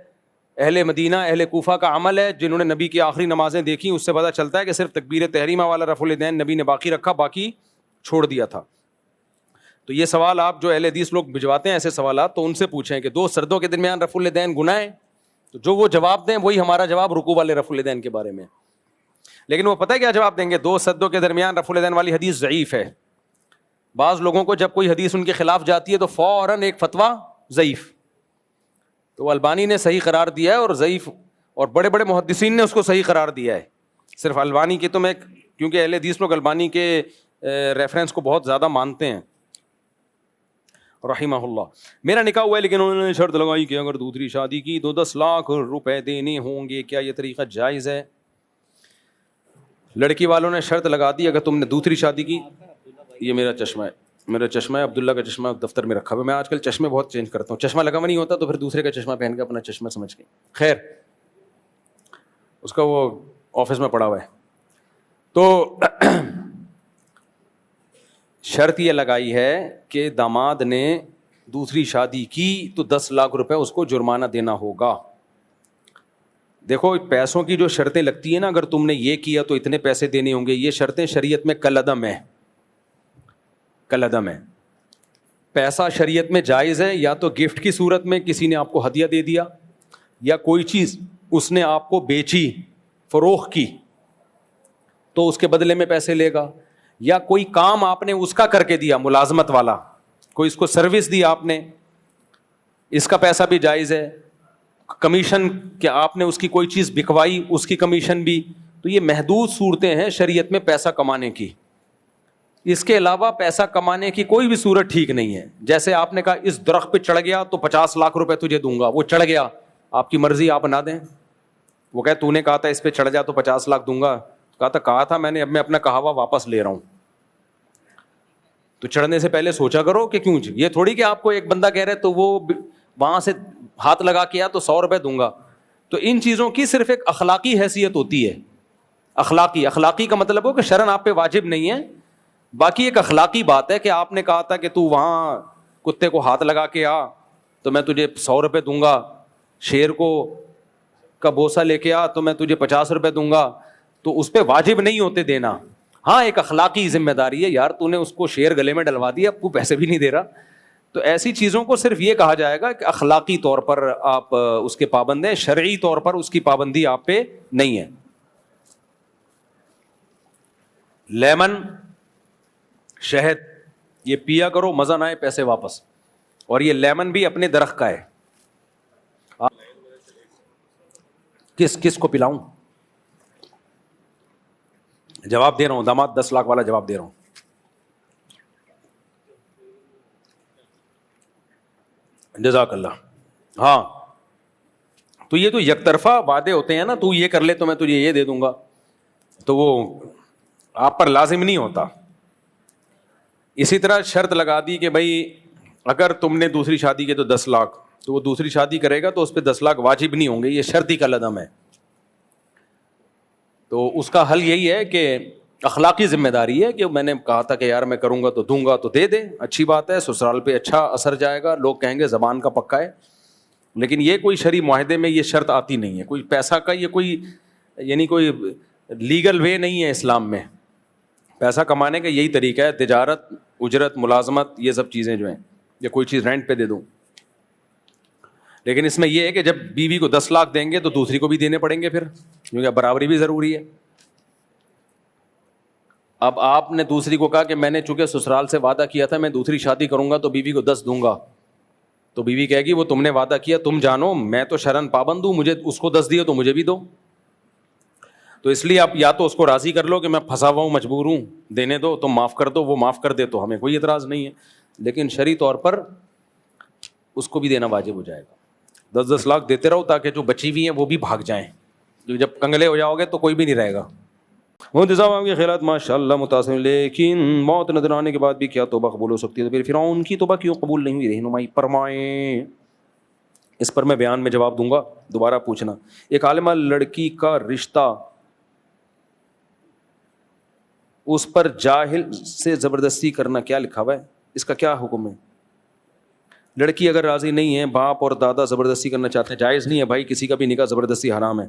اہل مدینہ اہل کوفہ کا عمل ہے، جنہوں نے نبی کی آخری نمازیں دیکھی اس سے پتہ چلتا ہے کہ صرف تکبیر تحریمہ والا رفع الیدین نبی نے باقی رکھا، باقی چھوڑ دیا تھا. تو یہ سوال آپ جو اہل حدیث لوگ بھجواتے ہیں ایسے سوالات، تو ان سے پوچھیں کہ 2 سردوں کے درمیان رفع الیدین گناہ ہے؟ تو جو وہ جواب دیں وہی ہمارا جواب رکوع والے رفع الیدین کے بارے میں. لیکن وہ پتہ ہے کیا جواب دیں گے؟ 2 سردوں کے درمیان رفع الیدین والی حدیث ضعیف ہے. بعض لوگوں کو جب کوئی حدیث ان کے خلاف جاتی ہے تو فوراً ایک فتویٰ ضعیف. تو البانی نے صحیح قرار دیا ہے، اور ضعیف، اور بڑے بڑے محدثین نے اس کو صحیح قرار دیا ہے. صرف البانی کی تو میں، کیونکہ اہل حدیث لوگ البانی کے ریفرنس کو بہت زیادہ مانتے ہیں رحمہ اللہ. میرا نکاح ہوا ہے لیکن انہوں نے شرط لگائی کہ اگر دوسری شادی کی تو 10 لاکھ روپے دینے ہوں گے. کیا یہ طریقہ جائز ہے؟ لڑکی والوں نے شرط لگا دی اگر تم نے دوسری شادی کی. یہ میرا چشمہ ہے عبداللہ کا چشمہ دفتر میں رکھا ہوا ہے. میں آج کل چشمے بہت چینج کرتا ہوں، چشمہ لگا ہوا نہیں ہوتا تو پھر دوسرے کا چشمہ پہن کے اپنا چشمہ سمجھ کے. خیر اس کا وہ آفس میں پڑا ہوا ہے. تو شرط یہ لگائی ہے کہ داماد نے دوسری شادی کی تو 10 لاکھ روپے اس کو جرمانہ دینا ہوگا. دیکھو پیسوں کی جو شرطیں لگتی ہیں نا، اگر تم نے یہ کیا تو اتنے پیسے دینے ہوں گے، یہ شرطیں شریعت میں کالعدم ہے. کالعدم ہے. پیسہ شریعت میں جائز ہے یا تو گفٹ کی صورت میں کسی نے آپ کو ہدیہ دے دیا، یا کوئی چیز اس نے آپ کو بیچی، فروخت کی. تو اس کے بدلے میں پیسے لے گا, یا کوئی کام آپ نے اس کا کر کے دیا, ملازمت والا, کوئی اس کو سروس دی آپ نے, اس کا پیسہ بھی جائز ہے. کمیشن کہ آپ نے اس کی کوئی چیز بکوائی, اس کی کمیشن بھی. تو یہ محدود صورتیں ہیں شریعت میں پیسہ کمانے کی. اس کے علاوہ پیسہ کمانے کی کوئی بھی صورت ٹھیک نہیں ہے. جیسے آپ نے کہا اس درخت پہ چڑھ گیا تو 50 لاکھ روپے تجھے دوں گا, وہ چڑھ گیا, آپ کی مرضی, آپ بنا دیں. وہ کہے تو نے کہا تھا اس پہ چڑھ جا تو 50 لاکھ دوں گا, کہا تھا میں نے, اب میں اپنا کہا ہوا واپس لے رہا ہوں. تو چڑھنے سے پہلے سوچا کرو کہ کیوں. یہ تھوڑی کہ آپ کو ایک بندہ کہہ رہے تو وہ وہاں سے ہاتھ لگا کے آ تو 100 روپے دوں گا. تو ان چیزوں کی صرف ایک اخلاقی حیثیت ہوتی ہے. اخلاقی کا مطلب ہو کہ شرعاً آپ پہ واجب نہیں ہے, باقی ایک اخلاقی بات ہے کہ آپ نے کہا تھا کہ تو وہاں کتے کو ہاتھ لگا کے آ تو میں تجھے 100 روپے دوں گا, شیر کو کا بوسہ لے کے آ تو میں تجھے 50 روپے دوں گا. تو اس پہ واجب نہیں ہوتے دینا. ہاں ایک اخلاقی ذمہ داری ہے, یار تو نے اس کو شیر گلے میں ڈلوا دیا, اب کو پیسے بھی نہیں دے رہا. تو ایسی چیزوں کو صرف یہ کہا جائے گا کہ اخلاقی طور پر آپ اس کے پابند ہیں, شرعی طور پر اس کی پابندی آپ پہ نہیں ہے. لیمن, شہد, یہ پیا کرو, مزہ نہ آئے پیسے واپس. اور یہ لیمن بھی اپنے درخت کا ہے. کس کو پلاؤں؟ جواب دے رہا ہوں داماد, 10 لاکھ والا جواب دے رہا ہوں. جزاک اللہ. ہاں تو یہ تو یک طرفہ وعدے ہوتے ہیں نا, تو یہ کر لے تو میں تجھے یہ دے دوں گا, تو وہ آپ پر لازم نہیں ہوتا. اسی طرح شرط لگا دی کہ بھائی اگر تم نے دوسری شادی کی تو 10 لاکھ, تو وہ دوسری شادی کرے گا تو اس پہ 10 لاکھ واجب نہیں ہوں گے. یہ شرطی کا لدم ہے. تو اس کا حل یہی ہے کہ اخلاقی ذمہ داری ہے کہ میں نے کہا تھا کہ یار میں کروں گا تو دوں گا, تو دے دے, اچھی بات ہے, سسرال پہ اچھا اثر جائے گا, لوگ کہیں گے زبان کا پکا ہے. لیکن یہ کوئی شرعی معاہدے میں یہ شرط آتی نہیں ہے. کوئی پیسہ کا یہ کوئی یعنی کوئی لیگل وے نہیں ہے اسلام میں. پیسہ کمانے کا یہی طریقہ ہے, تجارت, اجرت, ملازمت, یہ سب چیزیں جو ہیں, یا کوئی چیز رینٹ پہ دے دوں. لیکن اس میں یہ ہے کہ جب بیوی کو 10 لاکھ دیں گے تو دوسری کو بھی دینے پڑیں گے پھر, کیونکہ برابری بھی ضروری ہے. اب آپ نے دوسری کو کہا کہ میں نے چونکہ سسرال سے وعدہ کیا تھا میں دوسری شادی کروں گا تو بیوی کو 10 دوں گا, تو بیوی کہے گی وہ تم نے وعدہ کیا, تم جانو میں تو شرعاً پابند ہوں, مجھے اس کو 10 دیے تو مجھے بھی دو. تو اس لیے آپ یا تو اس کو راضی کر لو کہ میں پھنسا ہوا ہوں, مجبور ہوں, دینے دو, تم معاف کر دو, وہ معاف کر دے تو ہمیں کوئی اعتراض نہیں ہے. لیکن شرعی طور پر اس کو بھی دینا واجب ہو جائے گا. 10 لاکھ دیتے رہو تاکہ جو بچی ہوئی ہیں وہ بھی بھاگ جائیں, کیونکہ جب کنگلے ہو جاؤ گے تو کوئی بھی نہیں رہے گا. کے خیالات ماشاء اللہ متاثر, لیکن موت نظر آنے کے بعد بھی کیا توبہ قبول ہو سکتی ہے؟ تو پھر فرعون کی توبہ کیوں قبول نہیں ہوئی؟ رہنمائی فرمائیں. اس پر میں بیان میں جواب دوں گا, دوبارہ پوچھنا. ایک عالمہ لڑکی کا رشتہ, اس پر جاہل سے زبردستی کرنا, کیا لکھا ہوا ہے, اس کا کیا حکم ہے؟ لڑکی اگر راضی نہیں ہے, باپ اور دادا زبردستی کرنا چاہتے ہیں, جائز نہیں ہے بھائی, کسی کا بھی نکاح زبردستی حرام ہے.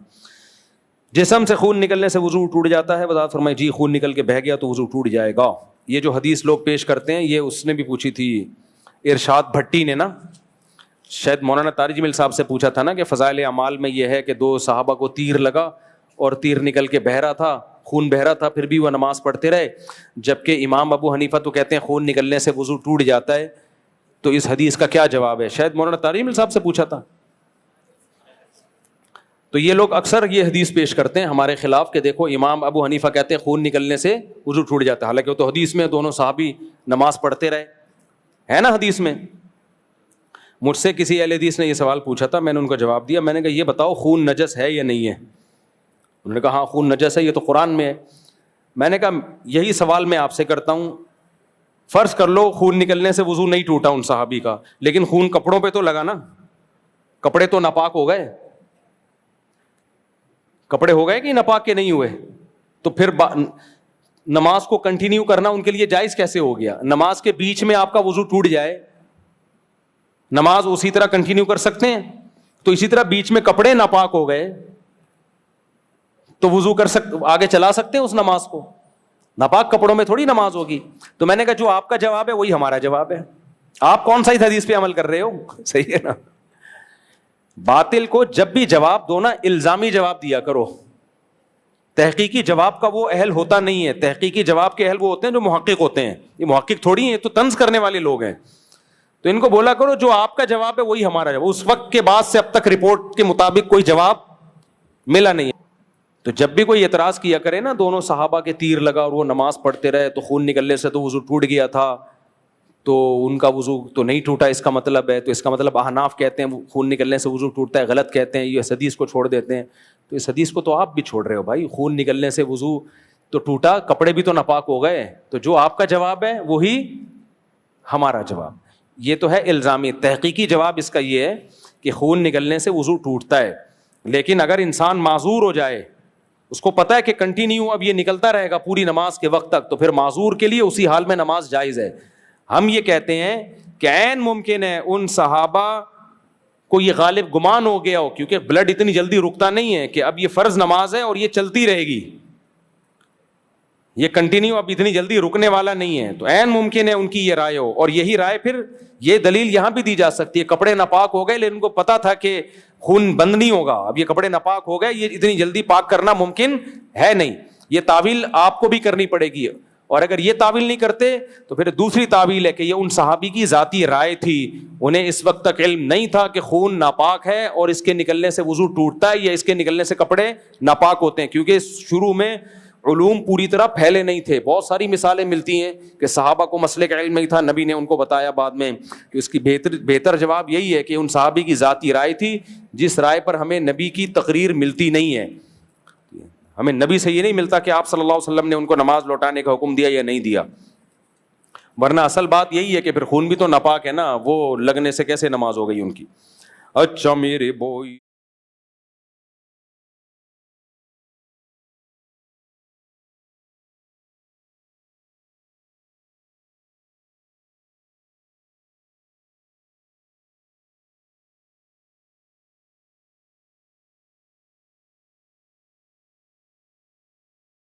جسم سے خون نکلنے سے وضو ٹوٹ جاتا ہے؟ وضاحت فرمائے. جی, خون نکل کے بہہ گیا تو وضو ٹوٹ جائے گا. یہ جو حدیث لوگ پیش کرتے ہیں یہ اس نے بھی پوچھی تھی, ارشاد بھٹی نے نا, شاید مولانا طارق جمیل صاحب سے پوچھا تھا نا کہ فضائل اعمال میں یہ ہے کہ 2 صحابہ کو تیر لگا اور تیر نکل کے بہہ رہا تھا, خون بہ رہا تھا, پھر بھی وہ نماز پڑھتے رہے, جبکہ امام ابو حنیفہ تو کہتے ہیں خون نکلنے سے وضو ٹوٹ جاتا ہے. تو اس حدیث کا کیا جواب ہے؟ شاید مولانا طارق جمیل صاحب سے پوچھا تھا. تو یہ لوگ اکثر یہ حدیث پیش کرتے ہیں ہمارے خلاف کہ دیکھو امام ابو حنیفہ کہتے ہیں خون نکلنے سے وضو ٹوٹ جاتا ہے, حالانکہ وہ تو حدیث میں دونوں صحابی نماز پڑھتے رہے, ہے نا حدیث میں. مجھ سے کسی اہل حدیث نے یہ سوال پوچھا تھا, میں نے ان کا جواب دیا. میں نے کہا یہ بتاؤ خون نجس ہے یا نہیں ہے؟ انہوں نے کہا ہاں خون نجس ہے, یہ تو قرآن میں ہے. میں نے کہا یہی سوال میں آپ سے کرتا ہوں, فرض کر لو خون نکلنے سے وضو نہیں ٹوٹا ان صحابی کا, لیکن خون کپڑوں پہ تو لگا نا, کپڑے تو ناپاک ہو گئے, کپڑے ہو گئے کہ ناپاک کے نہیں ہوئے؟ تو پھر نماز کو کنٹینیو کرنا ان کے لیے جائز کیسے ہو گیا؟ نماز کے بیچ میں آپ کا وضو ٹوٹ جائے, نماز اسی طرح کنٹینیو کر سکتے ہیں؟ تو اسی طرح بیچ میں کپڑے ناپاک ہو گئے تو وضو کر سکتے, آگے چلا سکتے ہیں اس نماز کو, ناپاک کپڑوں میں تھوڑی نماز ہوگی. تو میں نے کہا جو آپ کا جواب ہے وہی ہمارا جواب ہے, آپ کون سا اس حدیث پہ عمل کر رہے ہو؟ صحیح ہے نا. باطل کو جب بھی جواب دو نا, الزامی جواب دیا کرو. تحقیقی جواب کا وہ اہل ہوتا نہیں ہے. تحقیقی جواب کے اہل وہ ہوتے ہیں جو محقق ہوتے ہیں. یہ محقق تھوڑی ہیں, تو طنز کرنے والے لوگ ہیں. تو ان کو بولا کرو جو آپ کا جواب ہے وہی ہمارا جواب. اس وقت کے بعد سے اب تک رپورٹ کے مطابق کوئی جواب ملا نہیں ہے. تو جب بھی کوئی اعتراض کیا کرے نا, دونوں صحابہ کے تیر لگا اور وہ نماز پڑھتے رہے تو خون نکلنے سے تو وضو ٹوٹ گیا تھا, تو ان کا وضو تو نہیں ٹوٹا اس کا مطلب ہے. تو اس کا مطلب احناف کہتے ہیں خون نکلنے سے وضو ٹوٹتا ہے, غلط کہتے ہیں, یہ اس حدیث کو چھوڑ دیتے ہیں. تو اس حدیث کو تو آپ بھی چھوڑ رہے ہو بھائی. خون نکلنے سے وضو تو ٹوٹا, کپڑے بھی تو ناپاک ہو گئے. تو جو آپ کا جواب ہے وہی ہمارا جواب. یہ تو ہے الزامی. تحقیقی جواب اس کا یہ ہے کہ خون نکلنے سے وضو ٹوٹتا ہے, لیکن اگر انسان معذور ہو جائے, اس کو پتا ہے کہ کنٹینیو اب یہ نکلتا رہے گا پوری نماز کے وقت تک, تو پھر معذور کے لیے اسی حال میں نماز جائز ہے. ہم یہ کہتے ہیں کہ عین ممکن ہے ان صحابہ کو یہ غالب گمان ہو گیا ہو, کیونکہ بلڈ اتنی جلدی رکتا نہیں ہے کہ اب یہ فرض نماز ہے اور یہ چلتی رہے گی, یہ کنٹینیو اب اتنی جلدی رکنے والا نہیں ہے. تو عین ممکن ہے ان کی یہ رائے ہو, اور یہی رائے پھر یہ دلیل یہاں بھی دی جا سکتی ہے. کپڑے ناپاک ہو گئے لیکن ان کو پتا تھا کہ خون بند نہیں ہوگا, اب یہ کپڑے ناپاک ہو گئے, یہ اتنی جلدی پاک کرنا ممکن ہے نہیں. یہ تعویل آپ کو بھی کرنی پڑے گی, اور اگر یہ تعویل نہیں کرتے تو پھر دوسری تعویل ہے کہ یہ ان صحابی کی ذاتی رائے تھی, انہیں اس وقت تک علم نہیں تھا کہ خون ناپاک ہے اور اس کے نکلنے سے وضو ٹوٹتا ہے یا اس کے نکلنے سے کپڑے ناپاک ہوتے ہیں, کیونکہ شروع میں علوم پوری طرح پھیلے نہیں تھے. بہت ساری مثالیں ملتی ہیں کہ صحابہ کو مسئلے کا علم نہیں تھا, نبی نے ان کو بتایا بعد میں. کہ اس کی بہتر جواب یہی ہے کہ ان صحابی کی ذاتی رائے تھی, جس رائے پر ہمیں نبی کی تقریر ملتی نہیں ہے. ہمیں نبی سے یہ نہیں ملتا کہ آپ صلی اللہ علیہ وسلم نے ان کو نماز لوٹانے کا حکم دیا یا نہیں دیا, ورنہ اصل بات یہی ہے کہ پھر خون بھی تو ناپاک ہے نا, وہ لگنے سے کیسے نماز ہو گئی ان کی. اچھا میرے بوئی